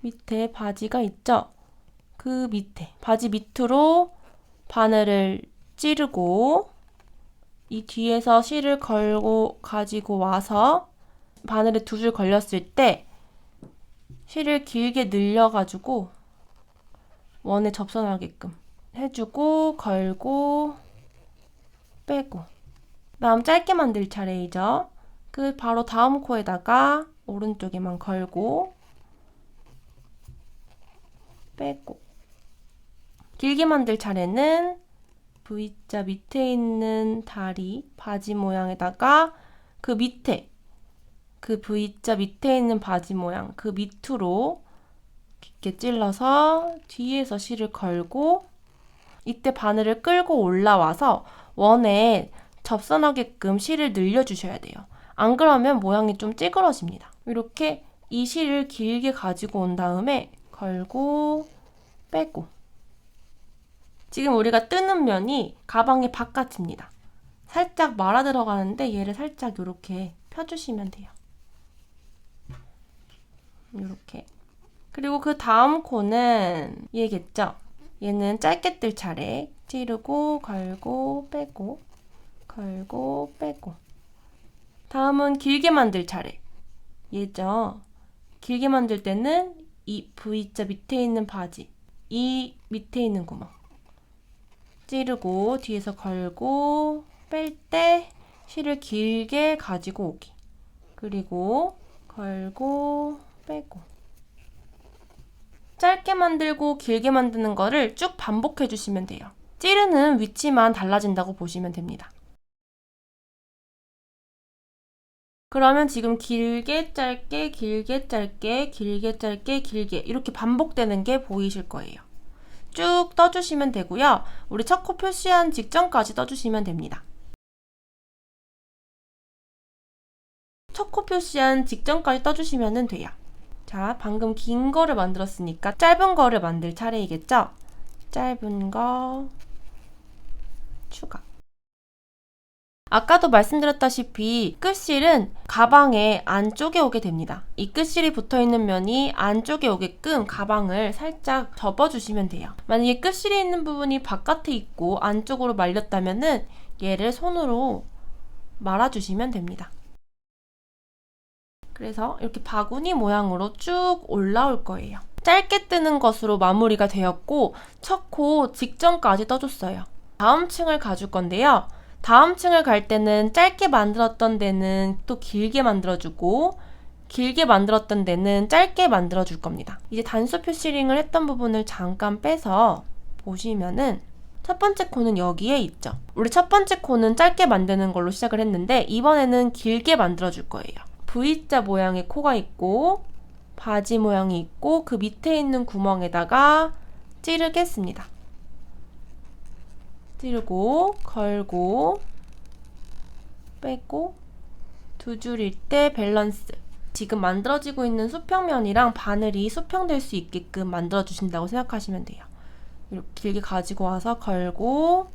밑에 바지가 있죠. 그 밑에 바지 밑으로 바늘을 찌르고 이 뒤에서 실을 걸고 가지고 와서 바늘에 두 줄 걸렸을 때 실을 길게 늘려가지고 원에 접선하게끔 해주고 걸고 빼고 다음 짧게 만들 차례이죠. 그 바로 다음 코에다가 오른쪽에만 걸고 빼고 길게 만들 차례는 V자 밑에 있는 다리, 바지 모양에다가 그 밑에, 그 V자 밑에 있는 바지 모양, 그 밑으로 깊게 찔러서 뒤에서 실을 걸고 이때 바늘을 끌고 올라와서 원에 접선하게끔 실을 늘려주셔야 돼요. 안 그러면 모양이 좀 찌그러집니다. 이렇게 이 실을 길게 가지고 온 다음에 걸고 빼고 지금 우리가 뜨는 면이 가방의 바깥입니다. 살짝 말아 들어가는데 얘를 살짝 이렇게 펴주시면 돼요. 이렇게. 그리고 그 다음 코는 얘겠죠? 얘는 짧게 뜰 차례. 찌르고 걸고 빼고 걸고 빼고 다음은 길게 만들 차례. 얘죠? 길게 만들 때는 이 V자 밑에 있는 바지, 이 밑에 있는 구멍 찌르고 뒤에서 걸고 뺄 때 실을 길게 가지고 오기. 그리고 걸고 빼고 짧게 만들고 길게 만드는 거를 쭉 반복해 주시면 돼요. 찌르는 위치만 달라진다고 보시면 됩니다. 그러면 지금 길게 짧게 길게 짧게 길게 짧게 길게 이렇게 반복되는 게 보이실 거예요. 쭉 떠주시면 되고요. 우리 첫 코 표시한 직전까지 떠주시면 됩니다. 첫 코 표시한 직전까지 떠주시면 돼요. 자, 방금 긴 거를 만들었으니까 짧은 거를 만들 차례이겠죠? 짧은 거 추가. 아까도 말씀드렸다시피 끝실은 가방의 안쪽에 오게 됩니다. 이 끝실이 붙어있는 면이 안쪽에 오게끔 가방을 살짝 접어주시면 돼요. 만약에 끝실이 있는 부분이 바깥에 있고 안쪽으로 말렸다면 얘를 손으로 말아주시면 됩니다. 그래서 이렇게 바구니 모양으로 쭉 올라올 거예요. 짧게 뜨는 것으로 마무리가 되었고 첫 코 직전까지 떠줬어요. 다음 층을 가줄 건데요. 다음 층을 갈 때는 짧게 만들었던 데는 또 길게 만들어주고 길게 만들었던 데는 짧게 만들어줄 겁니다. 이제 단수 표시링을 했던 부분을 잠깐 빼서 보시면은 첫 번째 코는 여기에 있죠. 우리 첫 번째 코는 짧게 만드는 걸로 시작을 했는데 이번에는 길게 만들어줄 거예요. V자 모양의 코가 있고 바지 모양이 있고 그 밑에 있는 구멍에다가 찌르겠습니다. 찌르고 걸고 빼고 두 줄일 때 밸런스. 지금 만들어지고 있는 수평면이랑 바늘이 수평될 수 있게끔 만들어주신다고 생각하시면 돼요. 이렇게 길게 가지고 와서 걸고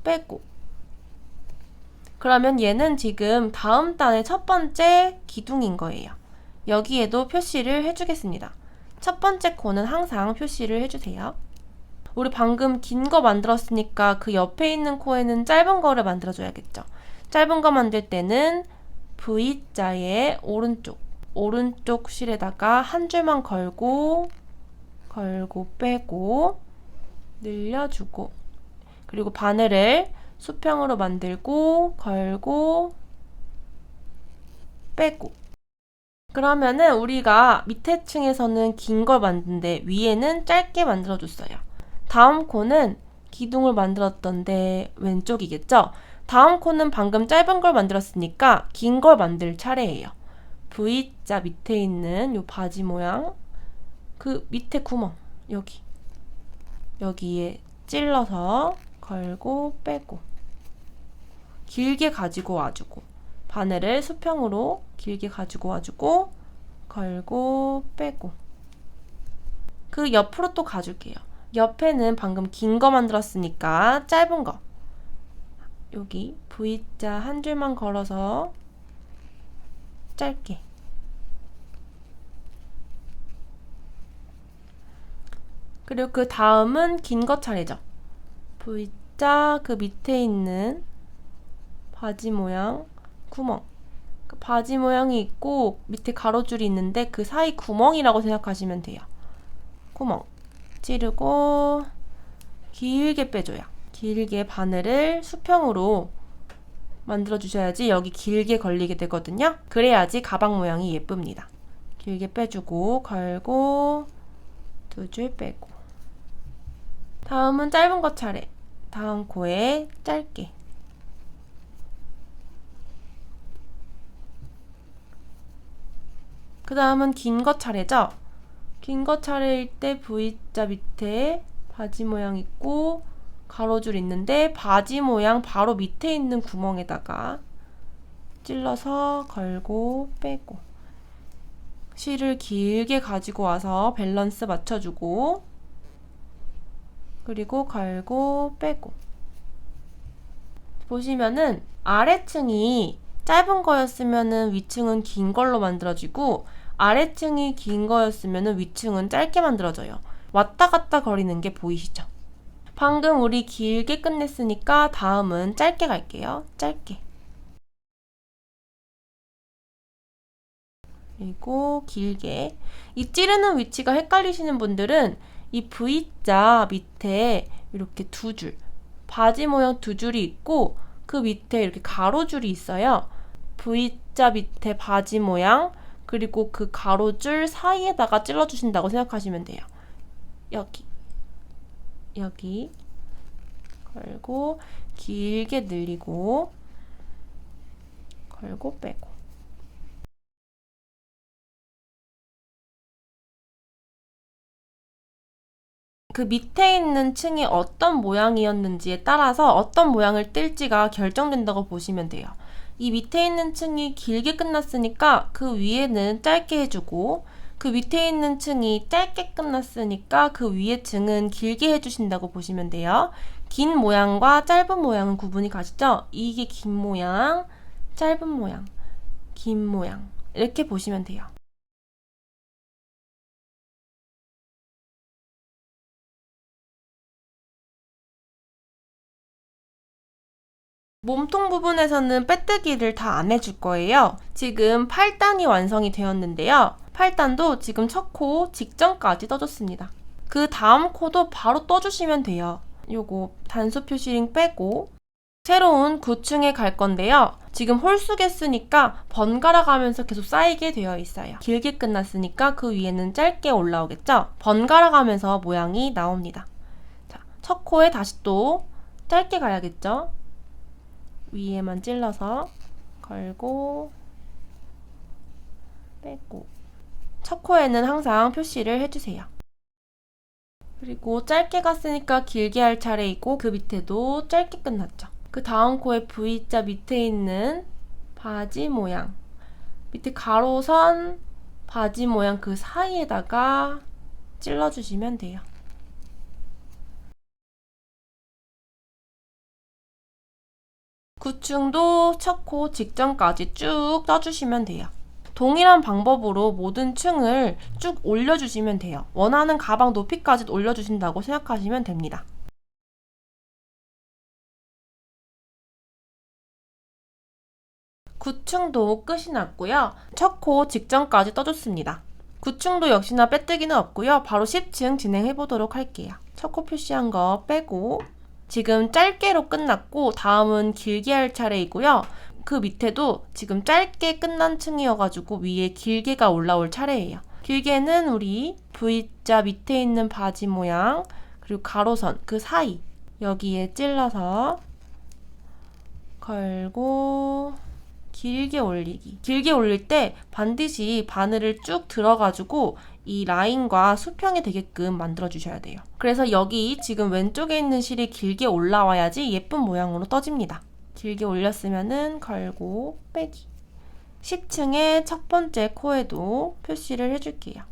빼고. 그러면 얘는 지금 다음 단의 첫 번째 기둥인 거예요. 여기에도 표시를 해주겠습니다. 첫 번째 코는 항상 표시를 해주세요. 우리 방금 긴 거 만들었으니까 그 옆에 있는 코에는 짧은 거를 만들어줘야겠죠. 짧은 거 만들 때는 V자의 오른쪽 실에다가 한 줄만 걸고 빼고 늘려주고 그리고 바늘을 수평으로 만들고 걸고 빼고. 그러면은 우리가 밑에 층에서는 긴 걸 만드는데 위에는 짧게 만들어줬어요. 다음 코는 기둥을 만들었던데 왼쪽이겠죠? 다음 코는 방금 짧은 걸 만들었으니까 긴 걸 만들 차례예요. V자 밑에 있는 요 바지 모양 그 밑에 구멍 여기에 찔러서 걸고 빼고 길게 가지고 와주고 바늘을 수평으로 길게 가지고 와주고 걸고 빼고 그 옆으로 또 가줄게요. 옆에는 방금 긴 거 만들었으니까 짧은 거 여기 V자 한 줄만 걸어서 짧게 그리고 그 다음은 긴 거 차례죠. V자 그 밑에 있는 바지 모양 구멍 그 바지 모양이 있고 밑에 가로줄이 있는데 그 사이 구멍이라고 생각하시면 돼요. 구멍 찌르고 길게 빼줘요. 길게 바늘을 수평으로 만들어 주셔야지 여기 길게 걸리게 되거든요. 그래야지 가방 모양이 예쁩니다. 길게 빼주고 걸고 두 줄 빼고 다음은 짧은 거 차례. 다음 코에 짧게 그 다음은 긴 거 차례죠? 긴 거 차례일 때 V자 밑에 바지 모양 있고 가로줄 있는데 바지 모양 바로 밑에 있는 구멍에다가 찔러서 걸고 빼고 실을 길게 가지고 와서 밸런스 맞춰주고 그리고 걸고 빼고 보시면은 아래층이 짧은 거였으면은 위층은 긴 걸로 만들어지고 아래층이 긴 거였으면은 위층은 짧게 만들어져요. 왔다 갔다 거리는 게 보이시죠? 방금 우리 길게 끝냈으니까 다음은 짧게 갈게요. 짧게. 그리고 길게. 이 찌르는 위치가 헷갈리시는 분들은 이 V자 밑에 이렇게 두 줄, 바지 모양 두 줄이 있고 그 밑에 이렇게 가로줄이 있어요. V자 밑에 바지 모양 그리고 그 가로줄 사이에다가 찔러주신다고 생각하시면 돼요. 여기 걸고 길게 늘리고 걸고 빼고 그 밑에 있는 층이 어떤 모양이었는지에 따라서 어떤 모양을 뜰지가 결정된다고 보시면 돼요. 이 밑에 있는 층이 길게 끝났으니까 그 위에는 짧게 해주고, 그 밑에 있는 층이 짧게 끝났으니까 그 위에 층은 길게 해주신다고 보시면 돼요. 긴 모양과 짧은 모양은 구분이 가시죠? 이게 긴 모양, 짧은 모양, 긴 모양 이렇게 보시면 돼요. 몸통 부분에서는 빼뜨기를 다 안 해줄 거예요. 지금 8단이 완성이 되었는데요. 8단도 지금 첫 코 직전까지 떠줬습니다. 그 다음 코도 바로 떠주시면 돼요. 요거 단수 표시링 빼고 새로운 9층에 갈 건데요. 지금 홀수 개수니까 번갈아 가면서 계속 쌓이게 되어 있어요. 길게 끝났으니까 그 위에는 짧게 올라오겠죠? 번갈아 가면서 모양이 나옵니다. 자, 첫 코에 다시 또 짧게 가야겠죠? 위에만 찔러서 걸고 빼고, 첫 코에는 항상 표시를 해주세요. 그리고 짧게 갔으니까 길게 할 차례이고, 그 밑에도 짧게 끝났죠. 그 다음 코에 V자 밑에 있는 바지 모양, 밑에 가로선 바지 모양 그 사이에다가 찔러주시면 돼요. 구층도 첫 코 직전까지 쭉 떠주시면 돼요. 동일한 방법으로 모든 층을 쭉 올려주시면 돼요. 원하는 가방 높이까지 올려주신다고 생각하시면 됩니다. 구층도 끝이 났고요. 첫 코 직전까지 떠줬습니다. 구층도 역시나 빼뜨기는 없고요. 바로 10층 진행해 보도록 할게요. 첫 코 표시한 거 빼고, 지금 짧게로 끝났고 다음은 길게 할 차례이고요. 그 밑에도 지금 짧게 끝난 층이어가지고 위에 길게가 올라올 차례예요. 길게는 우리 V자 밑에 있는 바지 모양, 그리고 가로선 그 사이 여기에 찔러서 걸고 길게 올리기. 길게 올릴 때 반드시 바늘을 쭉 들어가지고 이 라인과 수평이 되게끔 만들어 주셔야 돼요. 그래서 여기 지금 왼쪽에 있는 실이 길게 올라와야지 예쁜 모양으로 떠집니다. 길게 올렸으면은 걸고 빼기. 10층의 첫 번째 코에도 표시를 해줄게요.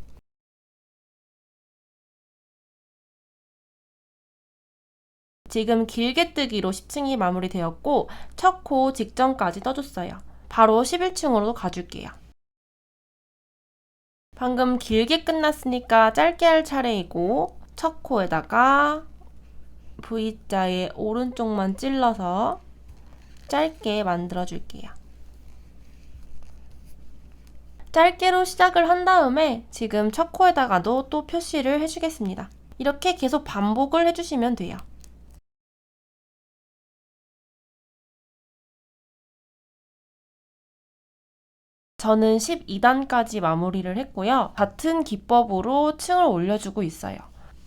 지금 길게 뜨기로 10층이 마무리되었고 첫 코 직전까지 떠줬어요. 바로 11층으로 가줄게요. 방금 길게 끝났으니까 짧게 할 차례이고, 첫 코에다가 V자의 오른쪽만 찔러서 짧게 만들어 줄게요. 짧게로 시작을 한 다음에 지금 첫 코에다가도 또 표시를 해주겠습니다. 이렇게 계속 반복을 해주시면 돼요. 저는 12단까지 마무리를 했고요. 같은 기법으로 층을 올려주고 있어요.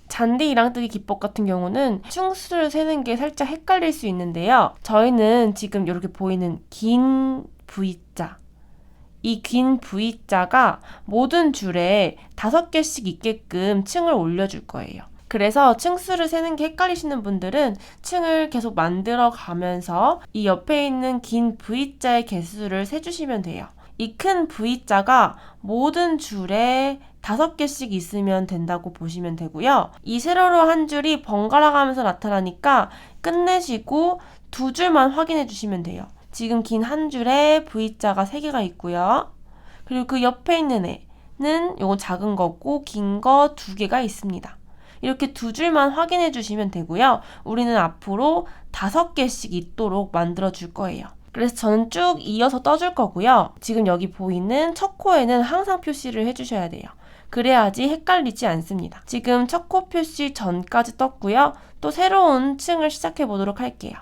잔디 이랑뜨기 기법 같은 경우는 층수를 세는 게 살짝 헷갈릴 수 있는데요. 저희는 지금 이렇게 보이는 긴 V자, 이 긴 V자가 모든 줄에 5개씩 있게끔 층을 올려줄 거예요. 그래서 층수를 세는 게 헷갈리시는 분들은 층을 계속 만들어 가면서 이 옆에 있는 긴 V자의 개수를 세주시면 돼요. 이 큰 V자가 모든 줄에 5개씩 있으면 된다고 보시면 되고요. 이 세로로 한 줄이 번갈아 가면서 나타나니까 끝내시고 2줄만 확인해 주시면 돼요. 지금 긴 한 줄에 V자가 3개가 있고요. 그리고 그 옆에 있는 애는 요거 작은 거고 긴 거 2개가 있습니다. 이렇게 2줄만 확인해 주시면 되고요. 우리는 앞으로 5개씩 있도록 만들어 줄 거예요. 그래서 저는 쭉 이어서 떠줄 거고요. 지금 여기 보이는 첫 코에는 항상 표시를 해주셔야 돼요. 그래야지 헷갈리지 않습니다. 지금 첫 코 표시 전까지 떴고요. 또 새로운 층을 시작해 보도록 할게요.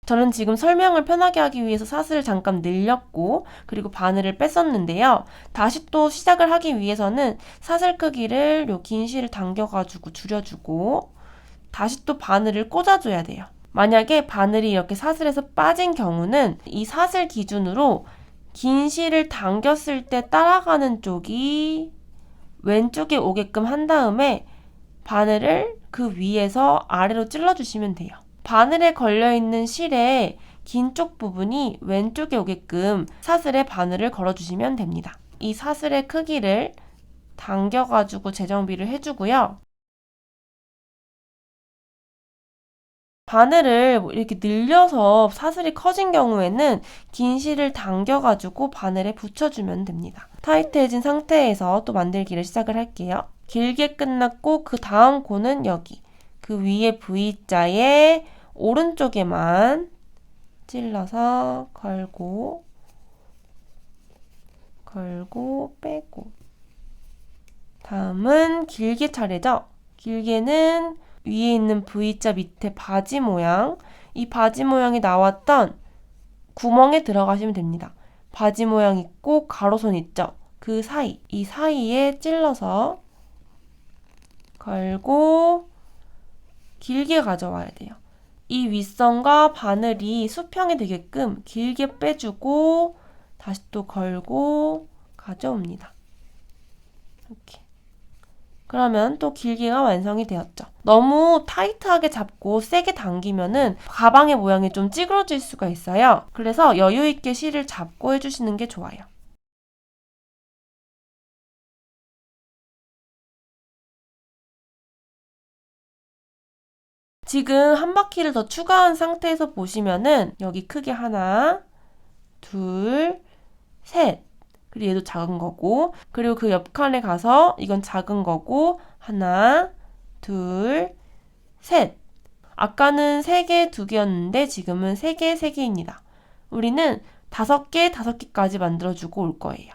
저는 지금 설명을 편하게 하기 위해서 사슬을 잠깐 늘렸고 그리고 바늘을 뺐었는데요. 다시 또 시작을 하기 위해서는 사슬 크기를 요 긴 실을 당겨가지고 줄여주고 다시 또 바늘을 꽂아줘야 돼요. 만약에 바늘이 이렇게 사슬에서 빠진 경우는 이 사슬 기준으로 긴 실을 당겼을 때 따라가는 쪽이 왼쪽에 오게끔 한 다음에 바늘을 그 위에서 아래로 찔러주시면 돼요. 바늘에 걸려있는 실의 긴 쪽 부분이 왼쪽에 오게끔 사슬에 바늘을 걸어주시면 됩니다. 이 사슬의 크기를 당겨가지고 재정비를 해주고요. 바늘을 이렇게 늘려서 사슬이 커진 경우에는 긴 실을 당겨가지고 바늘에 붙여주면 됩니다. 타이트해진 상태에서 또 만들기를 시작을 할게요. 길게 끝났고 그 다음 코는 여기 그 위에 V자의 오른쪽에만 찔러서 걸고 빼고, 다음은 길게 차례죠. 길게는 위에 있는 V자 밑에 바지 모양, 이 바지 모양이 나왔던 구멍에 들어가시면 됩니다. 바지 모양 있고 가로선 있죠. 그 사이, 이 사이에 찔러서 걸고 길게 가져와야 돼요. 이 윗선과 바늘이 수평이 되게끔 길게 빼주고 다시 또 걸고 가져옵니다. 이렇게. 그러면 또 길게가 완성이 되었죠. 너무 타이트하게 잡고 세게 당기면은 가방의 모양이 좀 찌그러질 수가 있어요. 그래서 여유 있게 실을 잡고 해주시는 게 좋아요. 지금 한 바퀴를 더 추가한 상태에서 보시면은 여기 크게 하나, 둘, 셋. 그리고 얘도 작은 거고, 그리고 그 옆 칸에 가서 이건 작은 거고, 하나, 둘, 셋. 아까는 3개, 2개였는데 지금은 3개, 3개입니다. 우리는 5개, 5개까지 만들어주고 올 거예요.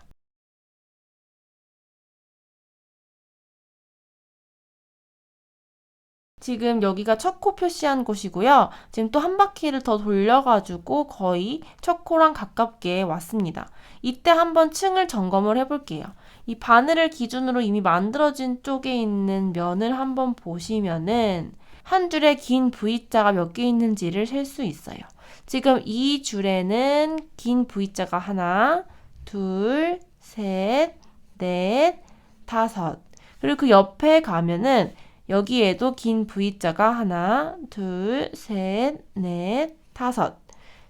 지금 여기가 첫 코 표시한 곳이고요. 지금 또 한 바퀴를 더 돌려가지고 거의 첫 코랑 가깝게 왔습니다. 이때 한번 층을 점검을 해볼게요. 이 바늘을 기준으로 이미 만들어진 쪽에 있는 면을 한번 보시면은 한 줄에 긴 V자가 몇 개 있는지를 셀 수 있어요. 지금 이 줄에는 긴 V자가 하나, 둘, 셋, 넷, 다섯. 그리고 그 옆에 가면은 여기에도 긴 V자가 하나, 둘, 셋, 넷, 다섯.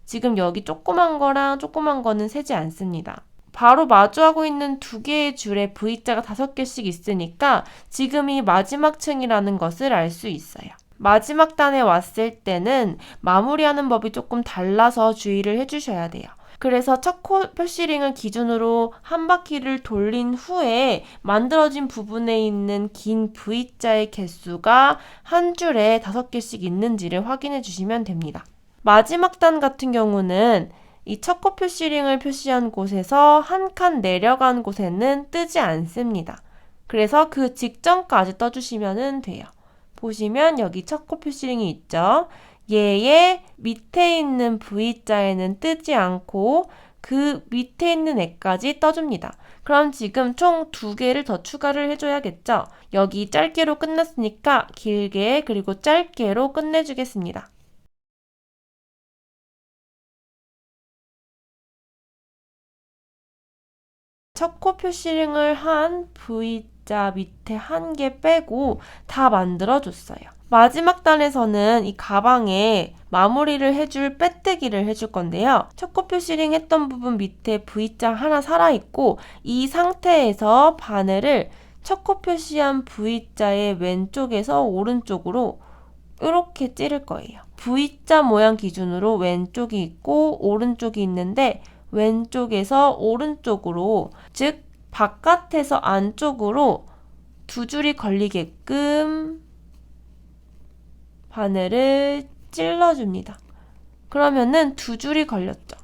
지금 여기 조그만 거랑 조그만 거는 세지 않습니다. 바로 마주하고 있는 2개의 줄에 V자가 5개씩 있으니까 지금이 마지막 층이라는 것을 알 수 있어요. 마지막 단에 왔을 때는 마무리하는 법이 조금 달라서 주의를 해주셔야 돼요. 그래서 첫 코 표시링을 기준으로 한 바퀴를 돌린 후에 만들어진 부분에 있는 긴 V자의 개수가 한 줄에 5개씩 있는지를 확인해 주시면 됩니다. 마지막 단 같은 경우는 이 첫 코 표시링을 표시한 곳에서 한 칸 내려간 곳에는 뜨지 않습니다. 그래서 그 직전까지 떠주시면 돼요. 보시면 여기 첫 코 표시링이 있죠. 얘의 밑에 있는 V자에는 뜨지 않고 그 밑에 있는 애까지 떠줍니다. 그럼 지금 총 2개를 더 추가를 해줘야겠죠? 여기 짧게로 끝났으니까 길게 그리고 짧게로 끝내주겠습니다. 첫 코 표시링을 한 V자 밑에 1개 빼고 다 만들어줬어요. 마지막 단에서는 이 가방에 마무리를 해줄 빼뜨기를 해줄 건데요. 첫 코 표시링 했던 부분 밑에 V자 하나 살아있고 이 상태에서 바늘을 첫 코 표시한 V자의 왼쪽에서 오른쪽으로 이렇게 찌를 거예요. V자 모양 기준으로 왼쪽이 있고 오른쪽이 있는데 왼쪽에서 오른쪽으로, 즉 바깥에서 안쪽으로 2줄이 걸리게끔 바늘을 찔러줍니다. 그러면은 2줄이 걸렸죠.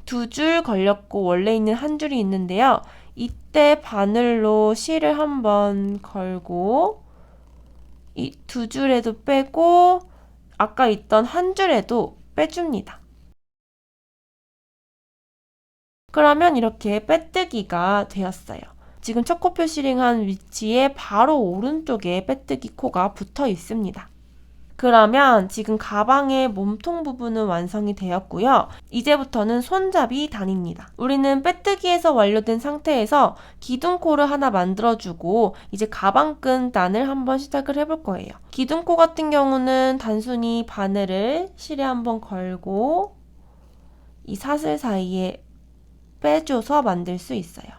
2줄 걸렸고 원래 있는 한 줄이 있는데요. 이때 바늘로 실을 한번 걸고 이 2줄에도 빼고 아까 있던 한 줄에도 빼줍니다. 그러면 이렇게 빼뜨기가 되었어요. 지금 첫 코 표시링한 위치에 바로 오른쪽에 빼뜨기 코가 붙어 있습니다. 그러면 지금 가방의 몸통 부분은 완성이 되었고요. 이제부터는 손잡이 단입니다. 우리는 빼뜨기에서 완료된 상태에서 기둥코를 하나 만들어주고 이제 가방끈 단을 한번 시작을 해볼 거예요. 기둥코 같은 경우는 단순히 바늘을 실에 한번 걸고 이 사슬 사이에 빼줘서 만들 수 있어요.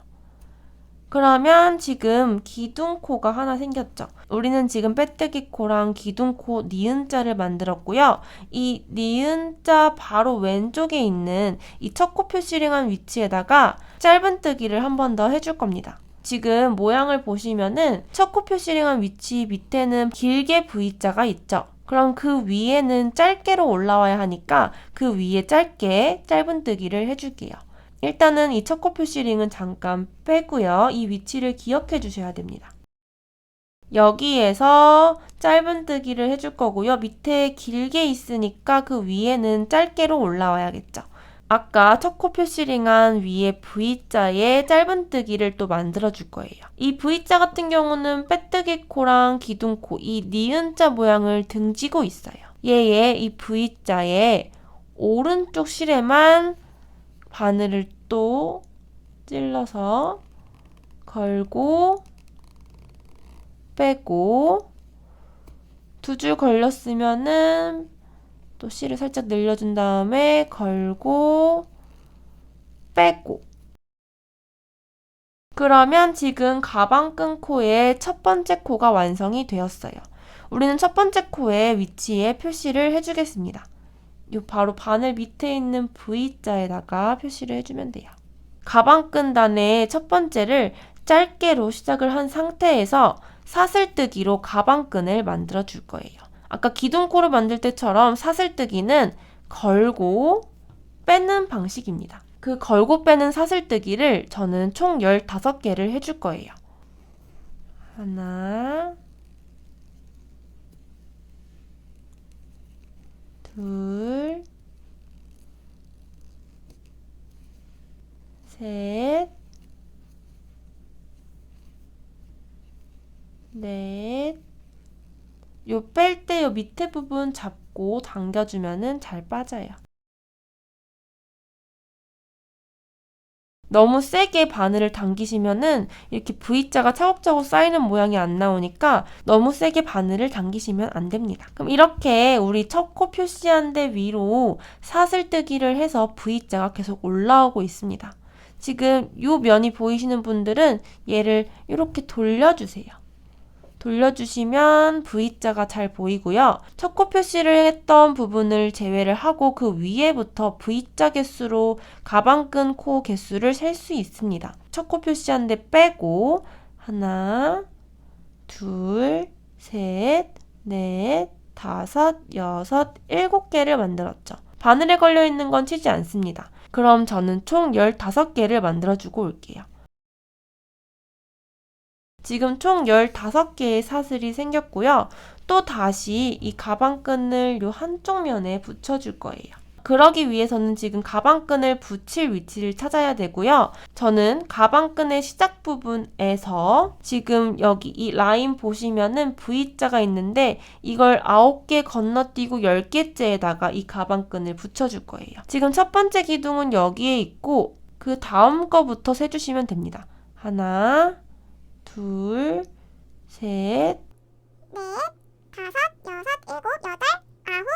그러면 지금 기둥코가 하나 생겼죠. 우리는 지금 빼뜨기코랑 기둥코 니은자를 만들었고요. 이 니은자 바로 왼쪽에 있는 이 첫 코 표시링한 위치에다가 짧은뜨기를 한 번 더 해줄 겁니다. 지금 모양을 보시면은 첫 코 표시링한 위치 밑에는 길게 V자가 있죠. 그럼 그 위에는 짧게로 올라와야 하니까 그 위에 짧게 짧은뜨기를 해줄게요. 일단은 이 첫 코 표시링은 잠깐 빼고요. 이 위치를 기억해 주셔야 됩니다. 여기에서 짧은뜨기를 해줄 거고요. 밑에 길게 있으니까 그 위에는 짧게로 올라와야겠죠. 아까 첫 코 표시링한 위에 V자에 짧은뜨기를 또 만들어 줄 거예요. 이 V자 같은 경우는 빼뜨기 코랑 기둥코, 이 니은자 모양을 등지고 있어요. 얘의 이 V자에 오른쪽 실에만 바늘을 또 찔러서 걸고 빼고 두 줄 걸렸으면은 또 실을 살짝 늘려준 다음에 걸고 빼고 그러면 지금 가방끈 코의 첫 번째 코가 완성이 되었어요. 우리는 첫 번째 코의 위치에 표시를 해주겠습니다. 요 바로 바늘 밑에 있는 V자에다가 표시를 해주면 돼요. 가방끈 단의 첫 번째를 짧게로 시작을 한 상태에서 사슬뜨기로 가방끈을 만들어 줄 거예요. 아까 기둥코를 만들 때처럼 사슬뜨기는 걸고 빼는 방식입니다. 그 걸고 빼는 사슬뜨기를 저는 총 15개를 해줄 거예요. 하나, 둘, 셋, 넷. 요 뺄 때 요 밑에 부분 잡고 당겨주면은 잘 빠져요. 너무 세게 바늘을 당기시면은 이렇게 V자가 차곡차곡 쌓이는 모양이 안 나오니까 너무 세게 바늘을 당기시면 안 됩니다. 그럼 이렇게 우리 첫 코 표시한 데 위로 사슬뜨기를 해서 V자가 계속 올라오고 있습니다. 지금 이 면이 보이시는 분들은 얘를 이렇게 돌려주세요. 돌려주시면 V자가 잘 보이고요. 첫 코 표시를 했던 부분을 제외를 하고 그 위에부터 V자 개수로 가방끈 코 개수를 셀 수 있습니다. 첫 코 표시한 데 빼고 하나, 둘, 셋, 넷, 다섯, 여섯, 7개를 만들었죠. 바늘에 걸려있는 건 치지 않습니다. 그럼 저는 총 15개를 만들어주고 올게요. 지금 총 15개의 사슬이 생겼고요. 또 다시 이 가방끈을 요 한쪽 면에 붙여줄 거예요. 그러기 위해서는 지금 가방끈을 붙일 위치를 찾아야 되고요. 저는 가방끈의 시작 부분에서 지금 여기 이 라인 보시면은 V자가 있는데 이걸 9개 건너뛰고 10개째에다가 이 가방끈을 붙여줄 거예요. 지금 첫 번째 기둥은 여기에 있고 그 다음 거부터 세주시면 됩니다. 하나, 둘, 셋, 넷, 다섯, 여섯, 일곱, 여덟, 아홉,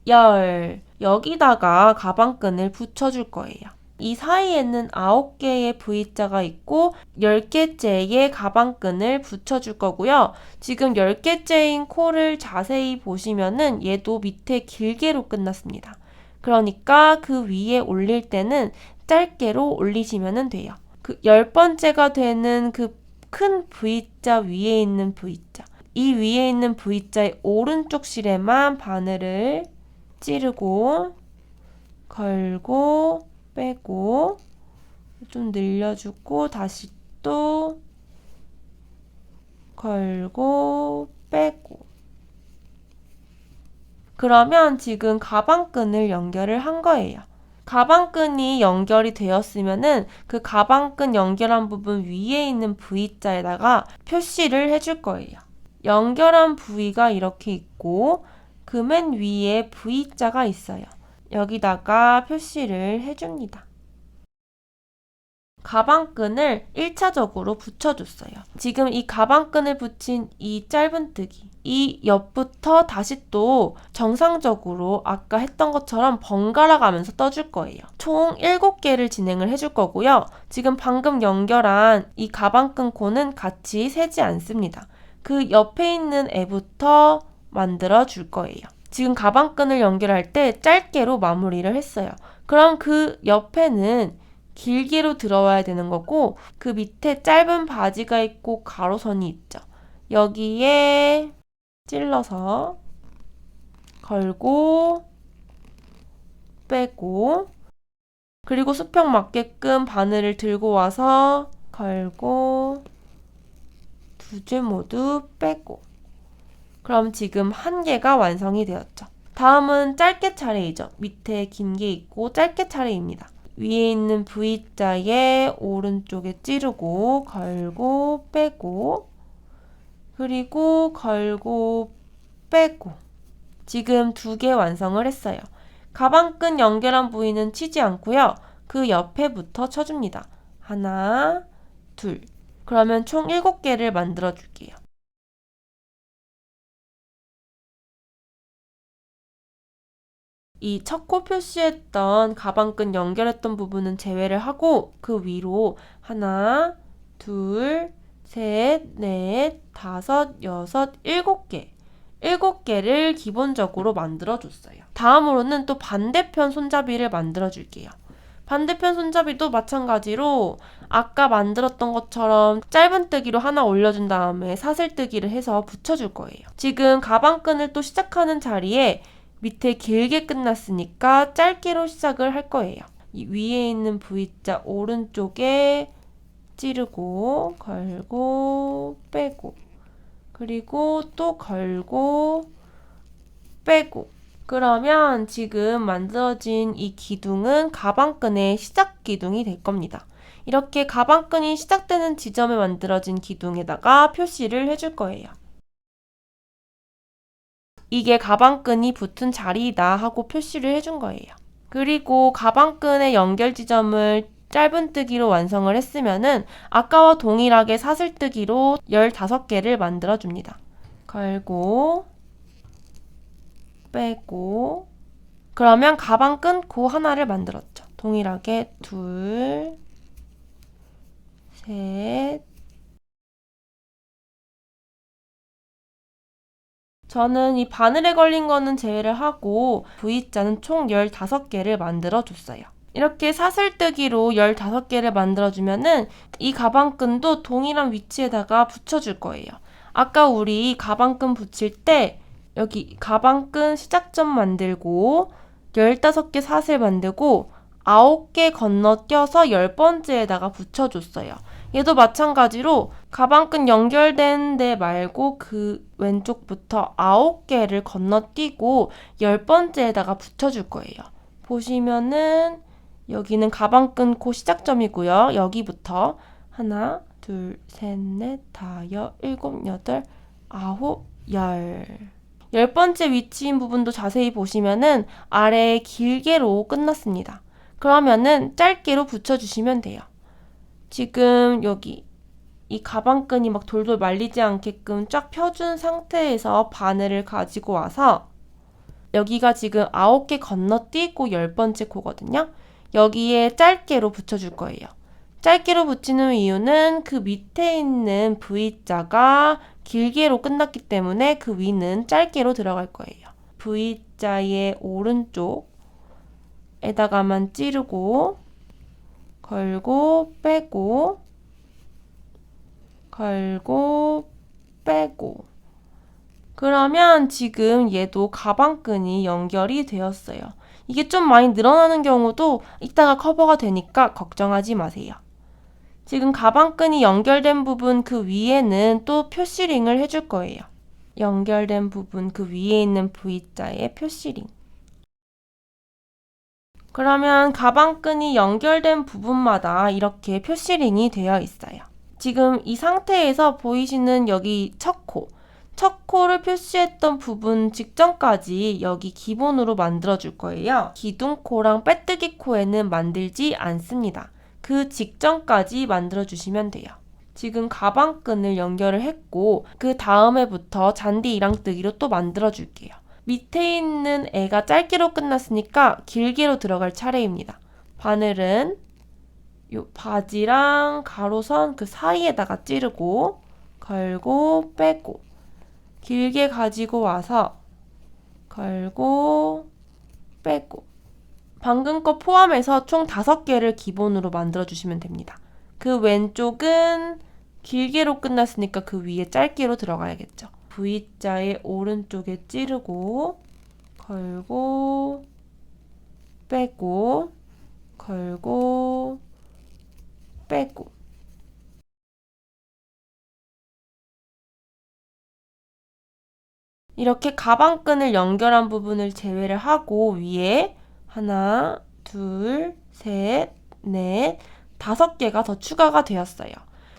열. 여기다가 가방끈을 붙여줄 거예요. 이 사이에는 9개의 V자가 있고 10개째의 가방끈을 붙여줄 거고요. 지금 10개째인 코를 자세히 보시면은 얘도 밑에 길게로 끝났습니다. 그러니까 그 위에 올릴 때는 짧게로 올리시면 돼요. 그 10번째가 되는 그 큰 V자 위에 있는 V자, 이 위에 있는 V자의 오른쪽 실에만 바늘을 찌르고 걸고 빼고 좀 늘려주고 다시 또 걸고 빼고 그러면 지금 가방끈을 연결을 한 거예요. 가방끈이 연결이 되었으면은 그 가방끈 연결한 부분 위에 있는 V자에다가 표시를 해줄 거예요. 연결한 부위가 이렇게 있고 그 맨 위에 V자가 있어요. 여기다가 표시를 해줍니다. 가방끈을 1차적으로 붙여줬어요. 지금 이 가방끈을 붙인 이 짧은뜨기, 이 옆부터 다시 또 정상적으로 아까 했던 것처럼 번갈아 가면서 떠줄 거예요. 총 7개를 진행을 해줄 거고요. 지금 방금 연결한 이 가방끈 코는 같이 세지 않습니다. 그 옆에 있는 애부터 만들어 줄 거예요. 지금 가방끈을 연결할 때 짧게로 마무리를 했어요. 그럼 그 옆에는 길게로 들어와야 되는 거고, 그 밑에 짧은 바지가 있고 가로선이 있죠. 여기에 찔러서 걸고 빼고, 그리고 수평 맞게끔 바늘을 들고 와서 걸고 두 줄 모두 빼고. 그럼 지금 한 개가 완성이 되었죠. 다음은 짧게 차례이죠. 밑에 긴 게 있고 짧게 차례입니다. 위에 있는 V자에 오른쪽에 찌르고 걸고 빼고, 그리고 걸고 빼고. 지금 2개 완성을 했어요. 가방끈 연결한 부위는 치지 않고요. 그 옆에부터 쳐줍니다. 하나, 둘. 그러면 총 7개를 만들어 줄게요. 이 첫 코 표시했던 가방끈 연결했던 부분은 제외를 하고 그 위로 하나, 둘, 셋, 넷, 다섯, 여섯, 7개. 7개를 기본적으로 만들어줬어요. 다음으로는 또 반대편 손잡이를 만들어줄게요. 반대편 손잡이도 마찬가지로 아까 만들었던 것처럼 짧은뜨기로 하나 올려준 다음에 사슬뜨기를 해서 붙여줄 거예요. 지금 가방끈을 또 시작하는 자리에 밑에 길게 끝났으니까 짧게로 시작을 할 거예요. 이 위에 있는 V자 오른쪽에 찌르고 걸고 빼고, 그리고 또 걸고 빼고. 그러면 지금 만들어진 이 기둥은 가방끈의 시작 기둥이 될 겁니다. 이렇게 가방끈이 시작되는 지점에 만들어진 기둥에다가 표시를 해줄 거예요. 이게 가방끈이 붙은 자리이다 하고 표시를 해준 거예요. 그리고 가방끈의 연결 지점을 짧은뜨기로 완성을 했으면은 아까와 동일하게 사슬뜨기로 15개를 만들어 줍니다. 걸고 빼고, 그러면 가방끈 코 하나를 만들었죠. 동일하게 둘, 셋. 저는 이 바늘에 걸린 거는 제외를 하고 V자는 총 15개를 만들어 줬어요. 이렇게 사슬뜨기로 15개를 만들어주면은 이 가방끈도 동일한 위치에다가 붙여줄 거예요. 아까 우리 가방끈 붙일 때 여기 가방끈 시작점 만들고 15개 사슬 만들고 9개 건너뛰어서 10번째에다가 붙여줬어요. 얘도 마찬가지로 가방끈 연결된 데 말고 그 왼쪽부터 9개를 건너뛰고 10번째에다가 붙여줄 거예요. 보시면은 여기는 가방끈 코 시작점이고요. 여기부터 하나, 둘, 셋, 넷, 다섯, 일곱, 여덟, 아홉, 10번째 위치인 부분도 자세히 보시면은 아래에 길게로 끝났습니다. 그러면은 짧게로 붙여주시면 돼요. 지금 여기 이 가방끈이 막 돌돌 말리지 않게끔 쫙 펴준 상태에서 바늘을 가지고 와서 여기가 지금 9개 건너뛰고 10번째 코거든요. 여기에 짧게로 붙여줄 거예요. 짧게로 붙이는 이유는 그 밑에 있는 V자가 길게로 끝났기 때문에 그 위는 짧게로 들어갈 거예요. V자의 오른쪽에다가만 찌르고 걸고 빼고 걸고 빼고. 그러면 지금 얘도 가방끈이 연결이 되었어요. 이게 좀 많이 늘어나는 경우도 이따가 커버가 되니까 걱정하지 마세요. 지금 가방끈이 연결된 부분 그 위에는 또 표시링을 해줄 거예요. 연결된 부분 그 위에 있는 V자의 표시링. 그러면 가방끈이 연결된 부분마다 이렇게 표시링이 되어 있어요. 지금 이 상태에서 보이시는 여기 첫 코, 첫 코를 표시했던 부분 직전까지 여기 기본으로 만들어줄 거예요. 기둥코랑 빼뜨기 코에는 만들지 않습니다. 그 직전까지 만들어주시면 돼요. 지금 가방끈을 연결을 했고 그 다음에부터 잔디 이랑뜨기로 또 만들어줄게요. 밑에 있는 애가 짧게로 끝났으니까 길게로 들어갈 차례입니다. 바늘은 요 바지랑 가로선 그 사이에다가 찌르고 걸고 빼고 길게 가지고 와서 걸고 빼고 방금 거 포함해서 총 5개를 기본으로 만들어 주시면 됩니다. 그 왼쪽은 길게로 끝났으니까 그 위에 짧게로 들어가야겠죠. V자의 오른쪽에 찌르고 걸고 빼고 걸고 빼고 이렇게 가방끈을 연결한 부분을 제외를 하고 위에 하나, 둘, 셋, 넷, 5개가 더 추가가 되었어요.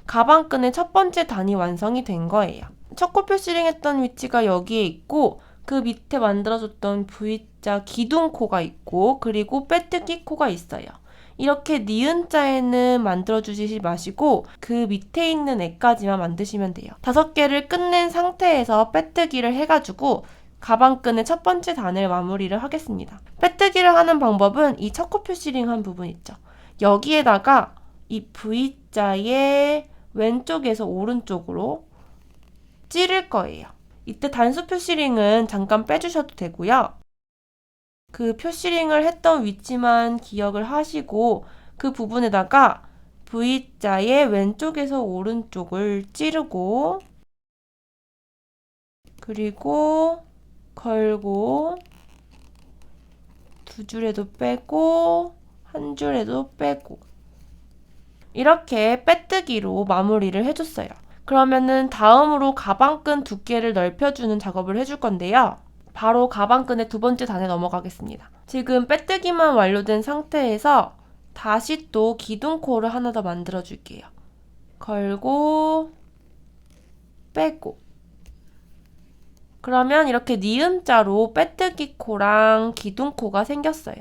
가방끈의 첫 번째 단이 완성이 된 거예요. 첫 코 표시링 했던 위치가 여기에 있고 그 밑에 만들어줬던 V자 기둥코가 있고 그리고 빼뜨기 코가 있어요. 이렇게 니은자에는 만들어주시지 마시고 그 밑에 있는 애까지만 만드시면 돼요. 5개를 끝낸 상태에서 빼뜨기를 해가지고 가방끈의 첫 번째 단을 마무리를 하겠습니다. 빼뜨기를 하는 방법은 이 첫 코 표시링 한 부분 있죠. 여기에다가 이 V자의 왼쪽에서 오른쪽으로 찌를 거예요. 이때 단수 표시링은 잠깐 빼주셔도 되고요. 그 표시링을 했던 위치만 기억을 하시고 그 부분에다가 V자의 왼쪽에서 오른쪽을 찌르고 그리고 걸고 2줄에도 빼고 1줄에도 빼고 이렇게 빼뜨기로 마무리를 해줬어요. 그러면은 다음으로 가방끈 두께를 넓혀주는 작업을 해줄 건데요. 바로 가방끈의 두 번째 단에 넘어가겠습니다. 지금 빼뜨기만 완료된 상태에서 다시 또 기둥코를 하나 더 만들어 줄게요. 걸고 빼고 그러면 이렇게 니은자로 빼뜨기 코랑 기둥코가 생겼어요.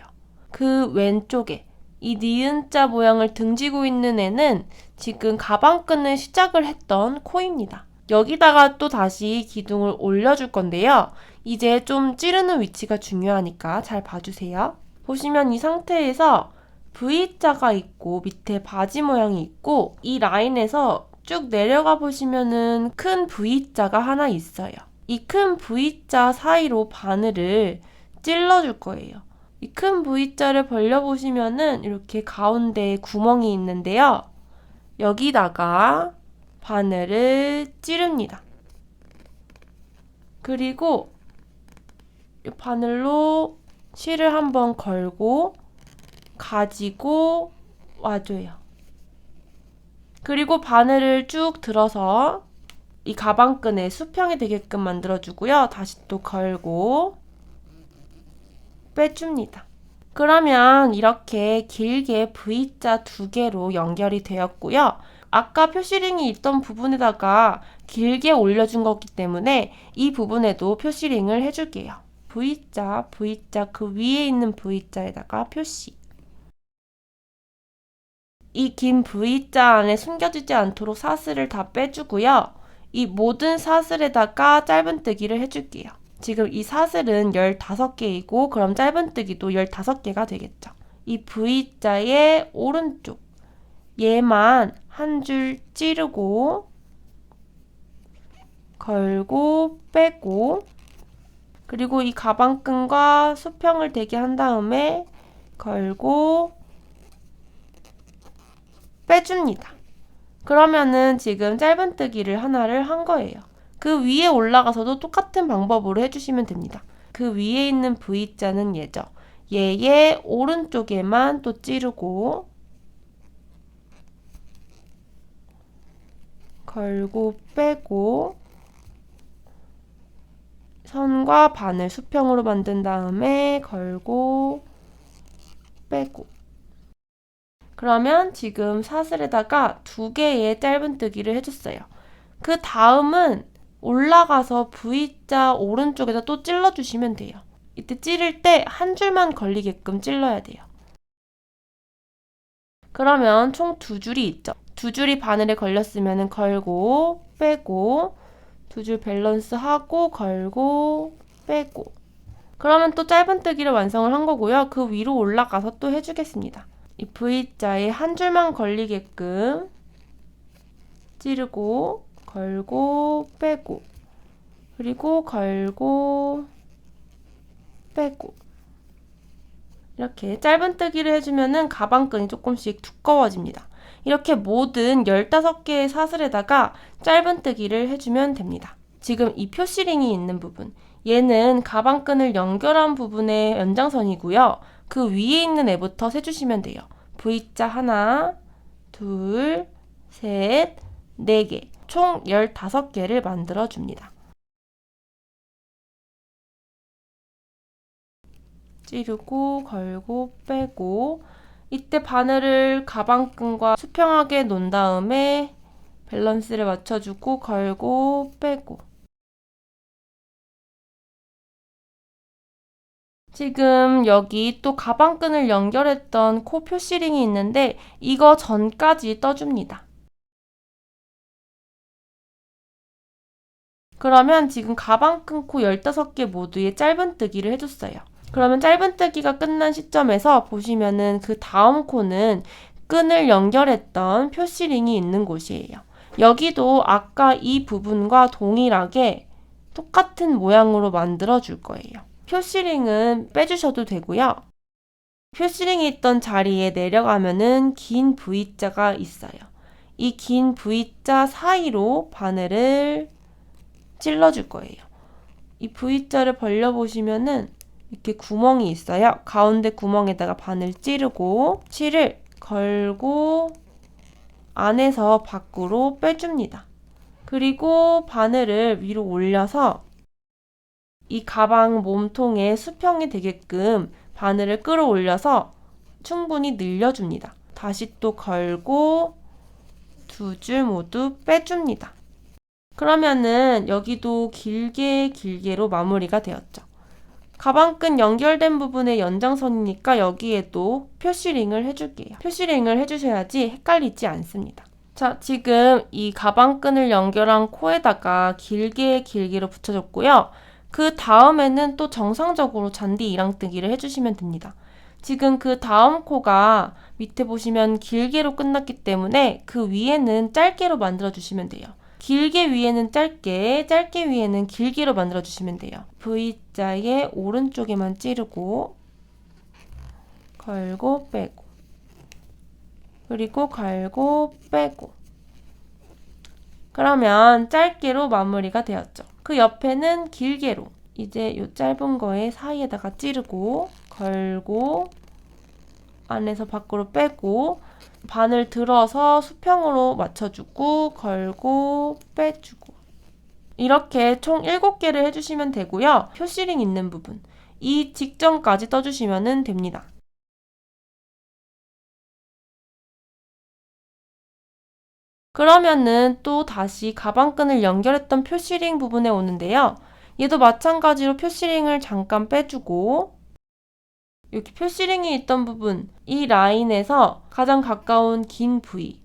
그 왼쪽에 이 니은자 모양을 등지고 있는 애는 지금 가방끈을 시작을 했던 코입니다. 여기다가 또 다시 기둥을 올려줄 건데요. 이제 좀 찌르는 위치가 중요하니까 잘 봐주세요. 보시면 이 상태에서 V자가 있고 밑에 바지 모양이 있고 이 라인에서 쭉 내려가 보시면은 큰 V자가 하나 있어요. 이 큰 V자 사이로 바늘을 찔러줄 거예요. 이 큰 V자를 벌려보시면은 이렇게 가운데에 구멍이 있는데요. 여기다가 바늘을 찌릅니다. 그리고 이 바늘로 실을 한번 걸고 가지고 와줘요. 그리고 바늘을 쭉 들어서 이 가방끈에 수평이 되게끔 만들어주고요. 다시 또 걸고 빼줍니다. 그러면 이렇게 길게 V자 2개로 연결이 되었고요. 아까 표시링이 있던 부분에다가 길게 올려준 거기 때문에 이 부분에도 표시링을 해줄게요. V자, V자 그 위에 있는 V자에다가 표시. 이 긴 V자 안에 숨겨지지 않도록 사슬을 다 빼주고요. 이 모든 사슬에다가 짧은뜨기를 해줄게요. 지금 이 사슬은 15개이고 그럼 짧은뜨기도 15개가 되겠죠. 이 V자의 오른쪽 얘만 한 줄 찌르고 걸고 빼고 그리고 이 가방끈과 수평을 되게 한 다음에 걸고 빼줍니다. 그러면은 지금 짧은뜨기를 하나를 한 거예요. 그 위에 올라가서도 똑같은 방법으로 해주시면 됩니다. 그 위에 있는 V자는 얘죠. 얘의 오른쪽에만 또 찌르고 걸고 빼고 선과 바늘 수평으로 만든 다음에 걸고 빼고 그러면 지금 사슬에다가 2개의 짧은뜨기를 해줬어요. 그 다음은 올라가서 V자 오른쪽에다 또 찔러주시면 돼요. 이때 찌를 때 한 줄만 걸리게끔 찔러야 돼요. 그러면 총 2줄이 있죠. 2줄이 바늘에 걸렸으면 걸고 빼고 2줄 밸런스 하고 걸고 빼고 그러면 또 짧은뜨기를 완성을 한 거고요. 그 위로 올라가서 또 해주겠습니다. 이 V자에 한 줄만 걸리게끔 찌르고 걸고 빼고 그리고 걸고 빼고 이렇게 짧은뜨기를 해주면은 가방끈이 조금씩 두꺼워집니다. 이렇게 모든 15개의 사슬에다가 짧은뜨기를 해주면 됩니다. 지금 이 표시링이 있는 부분, 얘는 가방끈을 연결한 부분의 연장선이고요. 그 위에 있는 애부터 세주시면 돼요. V자 하나, 둘, 셋, 4개, 총 15개를 만들어줍니다. 찌르고 걸고 빼고 이때 바늘을 가방끈과 수평하게 놓은 다음에 밸런스를 맞춰주고 걸고 빼고 지금 여기 또 가방끈을 연결했던 코 표시링이 있는데 이거 전까지 떠줍니다. 그러면 지금 가방끈 코 15개 모두에 짧은뜨기를 해줬어요. 그러면 짧은뜨기가 끝난 시점에서 보시면은 그 다음 코는 끈을 연결했던 표시링이 있는 곳이에요. 여기도 아까 이 부분과 동일하게 똑같은 모양으로 만들어 줄 거예요. 표시링은 빼주셔도 되고요. 표시링이 있던 자리에 내려가면은 긴 V자가 있어요. 이 긴 V자 사이로 바늘을 찔러줄 거예요. 이 V자를 벌려보시면은 이렇게 구멍이 있어요. 가운데 구멍에다가 바늘 찌르고 실을 걸고 안에서 밖으로 빼줍니다. 그리고 바늘을 위로 올려서 이 가방 몸통에 수평이 되게끔 바늘을 끌어올려서 충분히 늘려줍니다. 다시 또 걸고 2줄 모두 빼줍니다. 그러면은 여기도 길게로 마무리가 되었죠. 가방끈 연결된 부분의 연장선이니까 여기에도 표시링을 해줄게요. 표시링을 해주셔야지 헷갈리지 않습니다. 자, 지금 이 가방끈을 연결한 코에다가 길게로 붙여줬고요. 그 다음에는 또 정상적으로 잔디 이랑뜨기를 해주시면 됩니다. 지금 그 다음 코가 밑에 보시면 길게로 끝났기 때문에 그 위에는 짧게로 만들어주시면 돼요. 길게 위에는 짧게 위에는 길게로 만들어주시면 돼요. V자의 오른쪽에만 찌르고 걸고 빼고 그리고 걸고 빼고 그러면 짧게로 마무리가 되었죠. 그 옆에는 길게로 이제 이 짧은 거에 사이에다가 찌르고 걸고 안에서 밖으로 빼고 바늘 들어서 수평으로 맞춰주고 걸고 빼주고 이렇게 총 7개를 해주시면 되고요. 표시링 있는 부분 이 직전까지 떠주시면 됩니다. 그러면은 또 다시 가방끈을 연결했던 표시링 부분에 오는데요. 얘도 마찬가지로 표시링을 잠깐 빼주고 이렇게 표시링이 있던 부분, 이 라인에서 가장 가까운 긴 부위,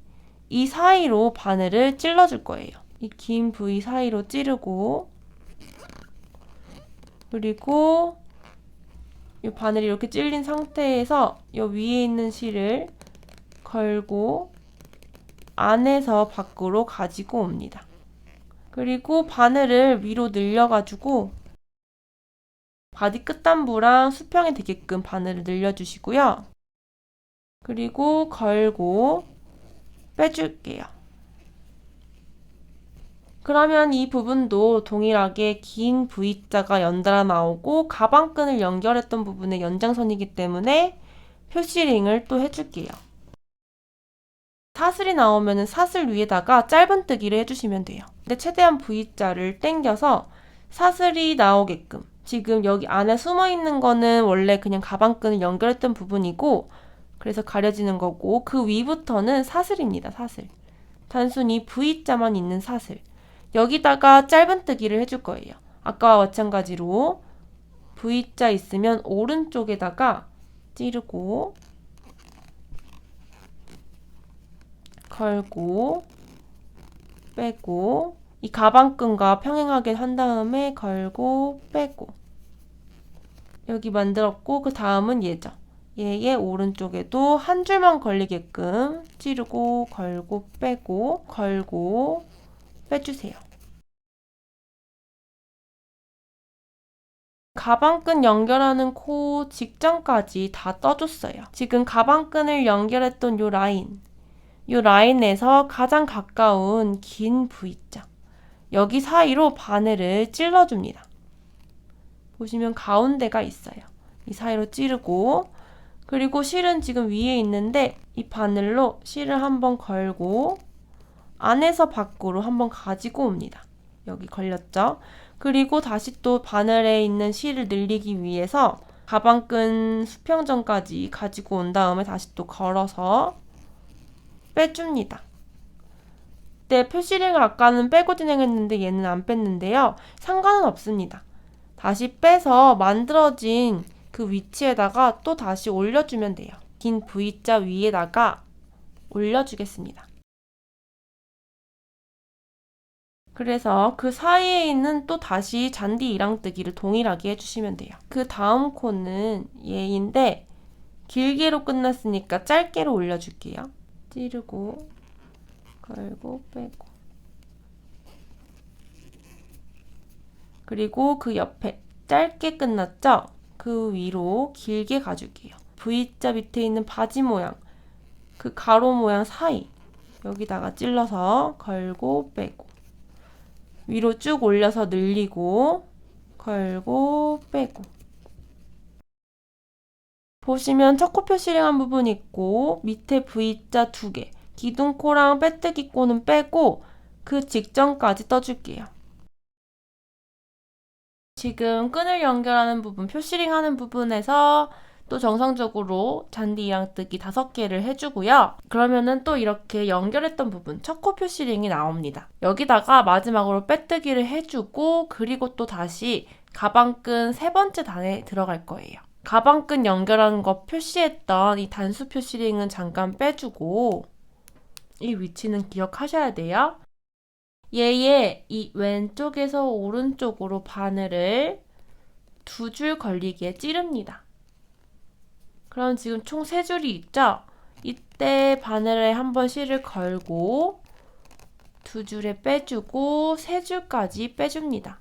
이 사이로 바늘을 찔러줄 거예요. 이 긴 부위 사이로 찌르고 그리고 이 바늘이 이렇게 찔린 상태에서 이 위에 있는 실을 걸고 안에서 밖으로 가지고 옵니다. 그리고 바늘을 위로 늘려가지고 바디 끝단부랑 수평이 되게끔 바늘을 늘려주시고요. 그리고 걸고 빼줄게요. 그러면 이 부분도 동일하게 긴 V자가 연달아 나오고 가방끈을 연결했던 부분의 연장선이기 때문에 표시링을 또 해줄게요. 사슬이 나오면 사슬 위에다가 짧은뜨기를 해주시면 돼요. 근데 최대한 V자를 당겨서 사슬이 나오게끔 지금 여기 안에 숨어있는 거는 원래 그냥 가방끈을 연결했던 부분이고 그래서 가려지는 거고 그 위부터는 사슬입니다. 사슬. 단순히 V자만 있는 사슬. 여기다가 짧은뜨기를 해줄 거예요. 아까와 마찬가지로 V자 있으면 오른쪽에다가 찌르고 걸고 빼고 이 가방끈과 평행하게 한 다음에 걸고 빼고 여기 만들었고 그 다음은 얘죠. 얘의 오른쪽에도 한 줄만 걸리게끔 찌르고 걸고 빼고 걸고 빼주세요. 가방끈 연결하는 코 직전까지 다 떠줬어요. 지금 가방끈을 연결했던 요 라인에서 가장 가까운 긴 V자 여기 사이로 바늘을 찔러줍니다. 보시면 가운데가 있어요. 이 사이로 찌르고 그리고 실은 지금 위에 있는데 이 바늘로 실을 한번 걸고 안에서 밖으로 한번 가지고 옵니다. 여기 걸렸죠? 그리고 다시 또 바늘에 있는 실을 늘리기 위해서 가방끈 수평점까지 가지고 온 다음에 다시 또 걸어서 빼줍니다. 네, 표시링을 아까는 빼고 진행했는데 얘는 안 뺐는데요. 상관은 없습니다. 다시 빼서 만들어진 그 위치에다가 또 다시 올려주면 돼요. 긴 V자 위에다가 올려주겠습니다. 그래서 그 사이에 있는 또 다시 잔디 이랑뜨기를 동일하게 해주시면 돼요. 그 다음 코는 얘인데 길게로 끝났으니까 짧게로 올려줄게요. 찌르고 걸고 빼고 그리고 그 옆에 짧게 끝났죠? 그 위로 길게 가줄게요. V자 밑에 있는 바지 모양 그 가로 모양 사이 여기다가 찔러서 걸고 빼고 위로 쭉 올려서 늘리고 걸고 빼고 보시면 첫 코 표시링한 부분이 있고 밑에 V자 2개 기둥코랑 빼뜨기 코는 빼고 그 직전까지 떠줄게요. 지금 끈을 연결하는 부분, 표시링 하는 부분에서 또 정상적으로 잔디 이랑뜨기 5개를 해주고요. 그러면은 또 이렇게 연결했던 부분, 첫 코 표시링이 나옵니다. 여기다가 마지막으로 빼뜨기를 해주고 그리고 또 다시 가방끈 3번째 단에 들어갈 거예요. 가방끈 연결하는 거 표시했던 이 단수 표시링은 잠깐 빼주고 이 위치는 기억하셔야 돼요. 얘의 이 왼쪽에서 오른쪽으로 바늘을 2줄 걸리게 찌릅니다. 그럼 지금 총 3줄이 있죠? 이때 바늘에 한번 실을 걸고 2줄에 빼주고 3줄까지 빼줍니다.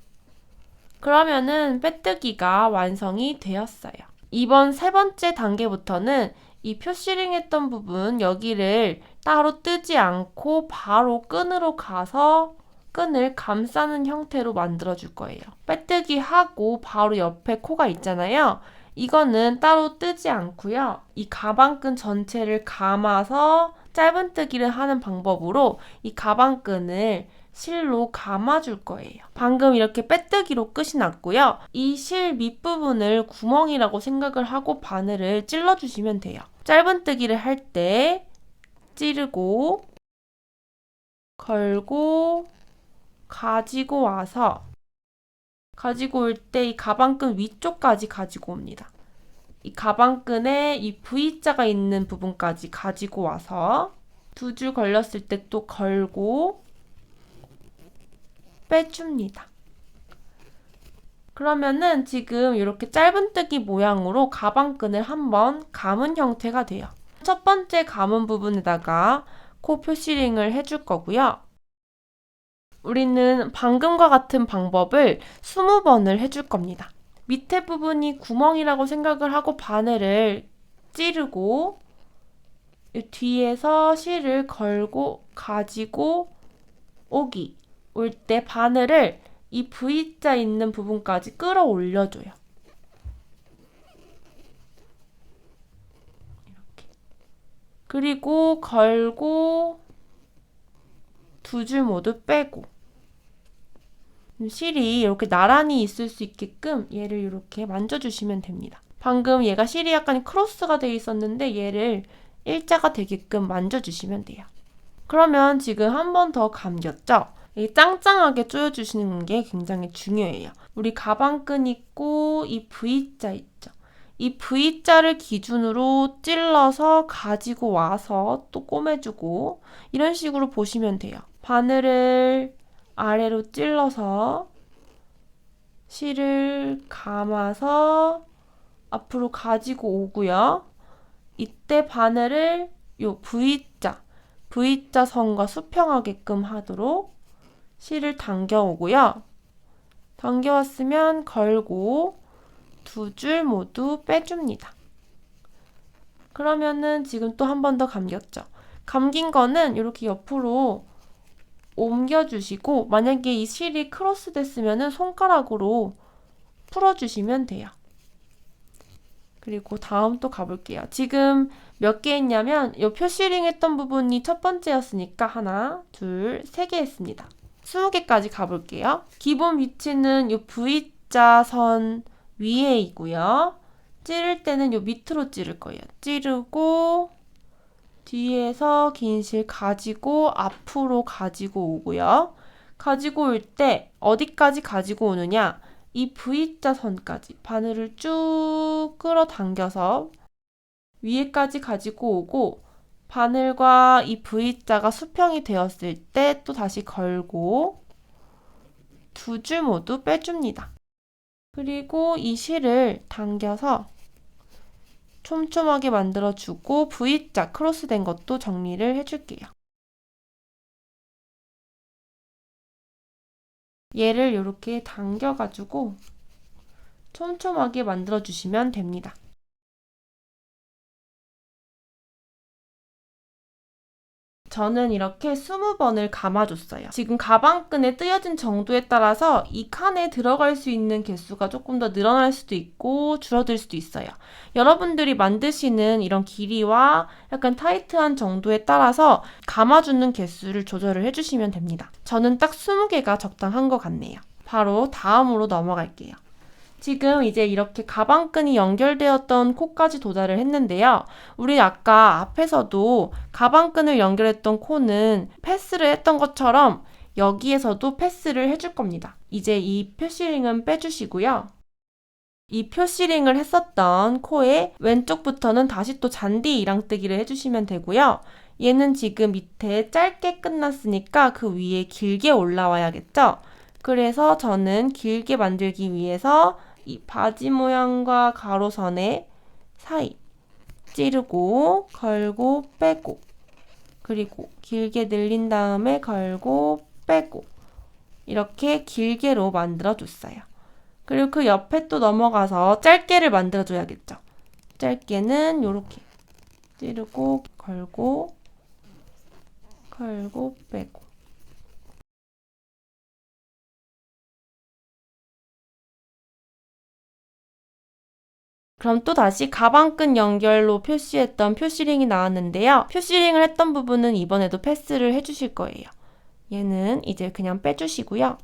그러면은 빼뜨기가 완성이 되었어요. 이번 3번째 단계부터는 이 표시링 했던 부분 여기를 따로 뜨지 않고 바로 끈으로 가서 끈을 감싸는 형태로 만들어 줄 거예요. 빼뜨기 하고 바로 옆에 코가 있잖아요. 이거는 따로 뜨지 않고요. 이 가방끈 전체를 감아서 짧은뜨기를 하는 방법으로 이 가방끈을 실로 감아줄 거예요. 방금 이렇게 빼뜨기로 끝이 났고요. 이 실 밑부분을 구멍이라고 생각을 하고 바늘을 찔러주시면 돼요. 짧은뜨기를 할 때 찌르고 걸고 가지고 와서 가지고 올 때 이 가방끈 위쪽까지 가지고 옵니다. 이 가방끈에 이 V자가 있는 부분까지 가지고 와서 2줄 걸렸을 때 또 걸고 빼줍니다. 그러면은 지금 이렇게 짧은뜨기 모양으로 가방끈을 한번 감은 형태가 돼요. 첫 번째 감은 부분에다가 코 표시링을 해줄 거고요. 우리는 방금과 같은 방법을 20번을 해줄 겁니다. 밑에 부분이 구멍이라고 생각을 하고 바늘을 찌르고 뒤에서 실을 걸고 가지고 오기 올 때 바늘을 이 V자 있는 부분까지 끌어올려줘요. 이렇게. 그리고 걸고 2줄 모두 빼고 실이 이렇게 나란히 있을 수 있게끔 얘를 이렇게 만져주시면 됩니다. 방금 얘가 실이 약간 크로스가 되어 있었는데 얘를 일자가 되게끔 만져주시면 돼요. 그러면 지금 한 번 더 감겼죠? 이게 짱짱하게 조여주시는 게 굉장히 중요해요. 우리 가방끈 있고 이 V자 있죠? 이 V자를 기준으로 찔러서 가지고 와서 또 꼬매주고 이런 식으로 보시면 돼요. 바늘을 아래로 찔러서 실을 감아서 앞으로 가지고 오고요. 이때 바늘을 요 V자 선과 수평하게끔 하도록 실을 당겨오고요. 당겨왔으면 걸고 두 줄 모두 빼줍니다. 그러면은 지금 또 한 번 더 감겼죠. 감긴 거는 이렇게 옆으로 옮겨주시고 만약에 이 실이 크로스 됐으면 손가락으로 풀어주시면 돼요. 그리고 다음 또 가볼게요. 지금 몇 개 했냐면 이 표시링 했던 부분이 첫 번째였으니까 하나, 둘, 세 개 했습니다. 20개까지 가볼게요. 기본 위치는 이 V자 선 위에 있고요. 찌를 때는 요 밑으로 찌를 거예요. 찌르고 뒤에서 긴 실 가지고 앞으로 가지고 오고요. 가지고 올 때 어디까지 가지고 오느냐? 이 V자 선까지 바늘을 쭉 끌어당겨서 위에까지 가지고 오고 바늘과 이 V자가 수평이 되었을 때 또 다시 걸고 두 줄 모두 빼줍니다. 그리고 이 실을 당겨서 촘촘하게 만들어주고 V자 크로스된 것도 정리를 해줄게요. 얘를 이렇게 당겨가지고 촘촘하게 만들어주시면 됩니다. 저는 이렇게 20번을 감아줬어요. 지금 가방끈에 뜨여진 정도에 따라서 이 칸에 들어갈 수 있는 개수가 조금 더 늘어날 수도 있고 줄어들 수도 있어요. 여러분들이 만드시는 이런 길이와 약간 타이트한 정도에 따라서 감아주는 개수를 조절을 해주시면 됩니다. 저는 딱 20개가 적당한 것 같네요. 바로 다음으로 넘어갈게요. 지금 이제 이렇게 가방끈이 연결되었던 코까지 도달을 했는데요. 우리 아까 앞에서도 가방끈을 연결했던 코는 패스를 했던 것처럼 여기에서도 패스를 해줄 겁니다. 이제 이 표시링은 빼주시고요. 이 표시링을 했었던 코의 왼쪽부터는 다시 또 잔디 이랑뜨기를 해주시면 되고요. 얘는 지금 밑에 짧게 끝났으니까 그 위에 길게 올라와야겠죠? 그래서 저는 길게 만들기 위해서 이 바지 모양과 가로선의 사이 찌르고 걸고 빼고 그리고 길게 늘린 다음에 걸고 빼고 이렇게 길게로 만들어 줬어요. 그리고 그 옆에 또 넘어가서 짧게를 만들어 줘야겠죠. 짧게는 이렇게 찌르고 걸고 빼고 그럼 또 다시 가방끈 연결로 표시했던 표시링이 나왔는데요. 표시링을 했던 부분은 이번에도 패스를 해주실 거예요. 얘는 이제 그냥 빼주시고요.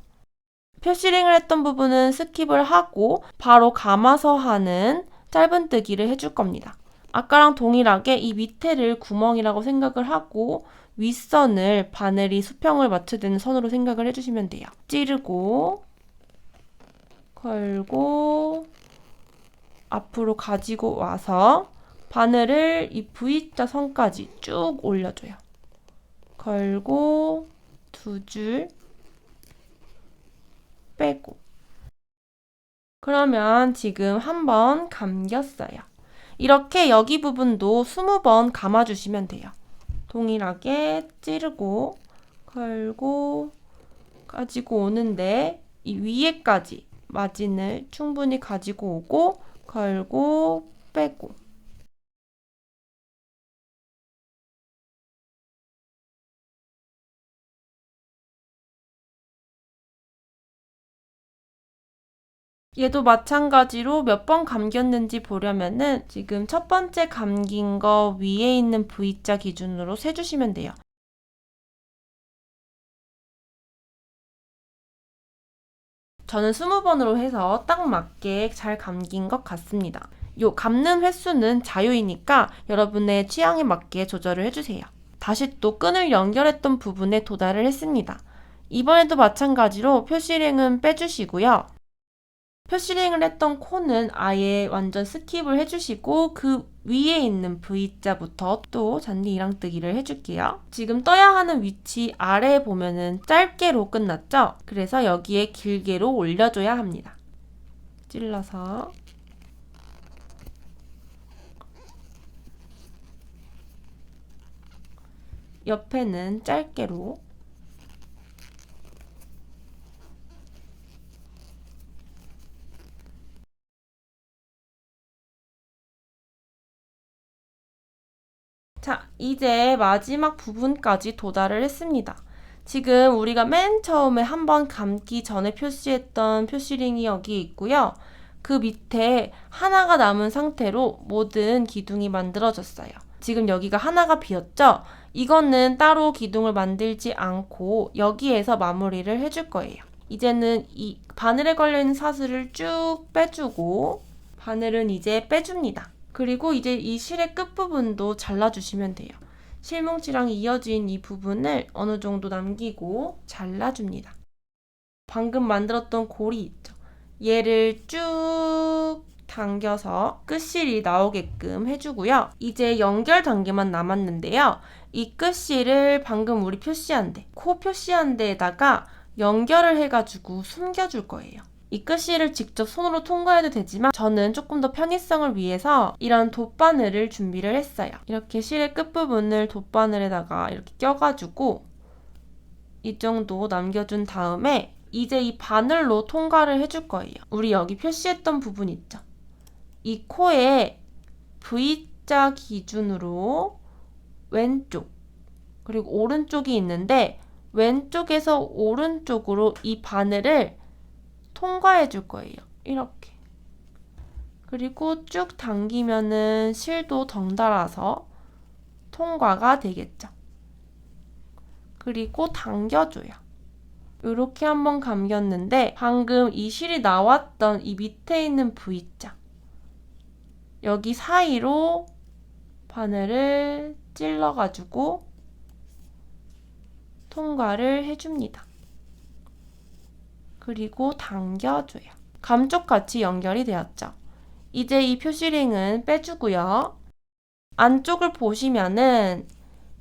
표시링을 했던 부분은 스킵을 하고 바로 감아서 하는 짧은뜨기를 해줄 겁니다. 아까랑 동일하게 이 밑에를 구멍이라고 생각을 하고 윗선을 바늘이 수평을 맞춰주는 선으로 생각을 해주시면 돼요. 찌르고 걸고 앞으로 가지고 와서 바늘을 이 V자 선까지 쭉 올려줘요. 걸고 두 줄 빼고 그러면 지금 한번 감겼어요. 이렇게 여기 부분도 20번 감아주시면 돼요. 동일하게 찌르고 걸고 가지고 오는데 이 위에까지 마진을 충분히 가지고 오고 걸고 빼고 얘도 마찬가지로 몇 번 감겼는지 보려면은 지금 첫 번째 감긴 거 위에 있는 V자 기준으로 세주시면 돼요. 저는 20번으로 해서 딱 맞게 잘 감긴 것 같습니다. 요 감는 횟수는 자유이니까 여러분의 취향에 맞게 조절을 해주세요. 다시 또 끈을 연결했던 부분에 도달을 했습니다. 이번에도 마찬가지로 표시링은 빼주시고요. 표시링을 했던 코는 아예 완전 스킵을 해주시고 그 위에 있는 V자부터 또 잔디 이랑뜨기를 해줄게요. 지금 떠야 하는 위치 아래에 보면은 짧게로 끝났죠? 그래서 여기에 길게로 올려줘야 합니다. 찔러서 옆에는 짧게로 자, 이제 마지막 부분까지 도달을 했습니다. 지금 우리가 맨 처음에 한번 감기 전에 표시했던 표시링이 여기 있고요. 그 밑에 하나가 남은 상태로 모든 기둥이 만들어졌어요. 지금 여기가 하나가 비었죠? 이거는 따로 기둥을 만들지 않고 여기에서 마무리를 해줄 거예요. 이제는 이 바늘에 걸려있는 사슬을 쭉 빼주고 바늘은 이제 빼줍니다. 그리고 이제 이 실의 끝부분도 잘라주시면 돼요. 실뭉치랑 이어진 이 부분을 어느 정도 남기고 잘라줍니다. 방금 만들었던 고리 있죠? 얘를 쭉 당겨서 끝실이 나오게끔 해주고요. 이제 연결 단계만 남았는데요. 이 끝실을 방금 우리 표시한 데, 코 표시한 데에다가 연결을 해가지고 숨겨줄 거예요. 이 끝실을 직접 손으로 통과해도 되지만 저는 조금 더 편의성을 위해서 이런 돗바늘을 준비를 했어요. 이렇게 실의 끝부분을 돗바늘에다가 이렇게 껴가지고 이 정도 남겨준 다음에 이제 이 바늘로 통과를 해줄 거예요. 우리 여기 표시했던 부분 있죠? 이 코에 V자 기준으로 왼쪽 그리고 오른쪽이 있는데 왼쪽에서 오른쪽으로 이 바늘을 통과해 줄 거예요. 이렇게. 그리고 쭉 당기면은 실도 덩달아서 통과가 되겠죠. 그리고 당겨줘요. 이렇게 한번 감겼는데 방금 이 실이 나왔던 이 밑에 있는 V자 여기 사이로 바늘을 찔러가지고 통과를 해줍니다. 그리고 당겨줘요. 감쪽같이 연결이 되었죠. 이제 이 표시링은 빼주고요. 안쪽을 보시면은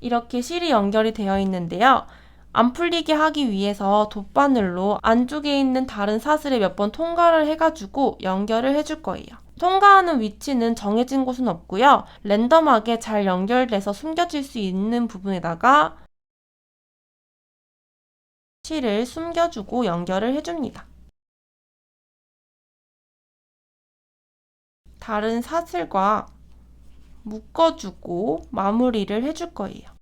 이렇게 실이 연결이 되어 있는데요. 안 풀리게 하기 위해서 돗바늘로 안쪽에 있는 다른 사슬에 몇 번 통과를 해가지고 연결을 해줄 거예요. 통과하는 위치는 정해진 곳은 없고요. 랜덤하게 잘 연결돼서 숨겨질 수 있는 부분에다가 실을 숨겨주고 연결을 해줍니다. 다른 사슬과 묶어주고 마무리를 해줄 거예요.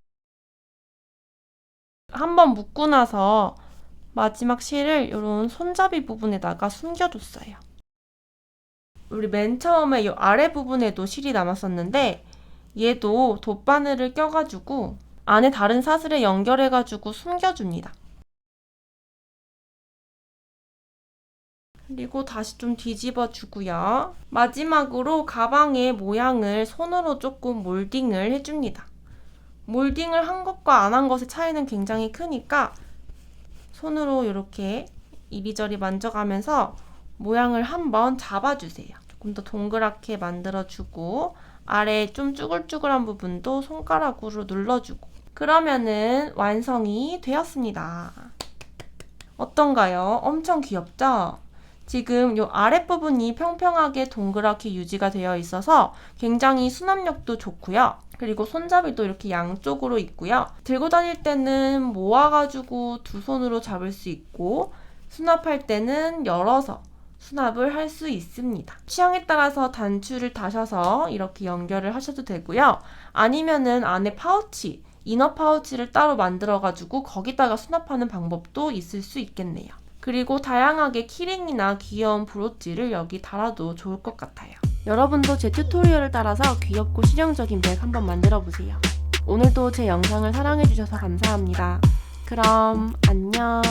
한번 묶고 나서 마지막 실을 이런 손잡이 부분에다가 숨겨줬어요. 우리 맨 처음에 이 아래 부분에도 실이 남았었는데 얘도 돗바늘을 껴가지고 안에 다른 사슬에 연결해가지고 숨겨줍니다. 그리고 다시 좀 뒤집어 주고요. 마지막으로 가방의 모양을 손으로 조금 몰딩을 해줍니다. 몰딩을 한 것과 안 한 것의 차이는 굉장히 크니까 손으로 이렇게 이리저리 만져가면서 모양을 한번 잡아주세요. 조금 더 동그랗게 만들어주고 아래 좀 쭈글쭈글한 부분도 손가락으로 눌러주고 그러면은 완성이 되었습니다. 어떤가요? 엄청 귀엽죠? 지금 이 아랫부분이 평평하게 동그랗게 유지가 되어 있어서 굉장히 수납력도 좋고요. 그리고 손잡이도 이렇게 양쪽으로 있고요. 들고 다닐 때는 모아가지고 두 손으로 잡을 수 있고 수납할 때는 열어서 수납을 할 수 있습니다. 취향에 따라서 단추를 다셔서 이렇게 연결을 하셔도 되고요. 아니면은 안에 파우치, 이너 파우치를 따로 만들어가지고 거기다가 수납하는 방법도 있을 수 있겠네요. 그리고 다양하게 키링이나 귀여운 브로치를 여기 달아도 좋을 것 같아요. 여러분도 제 튜토리얼을 따라서 귀엽고 실용적인 백 한번 만들어보세요. 오늘도 제 영상을 사랑해주셔서 감사합니다. 그럼 안녕.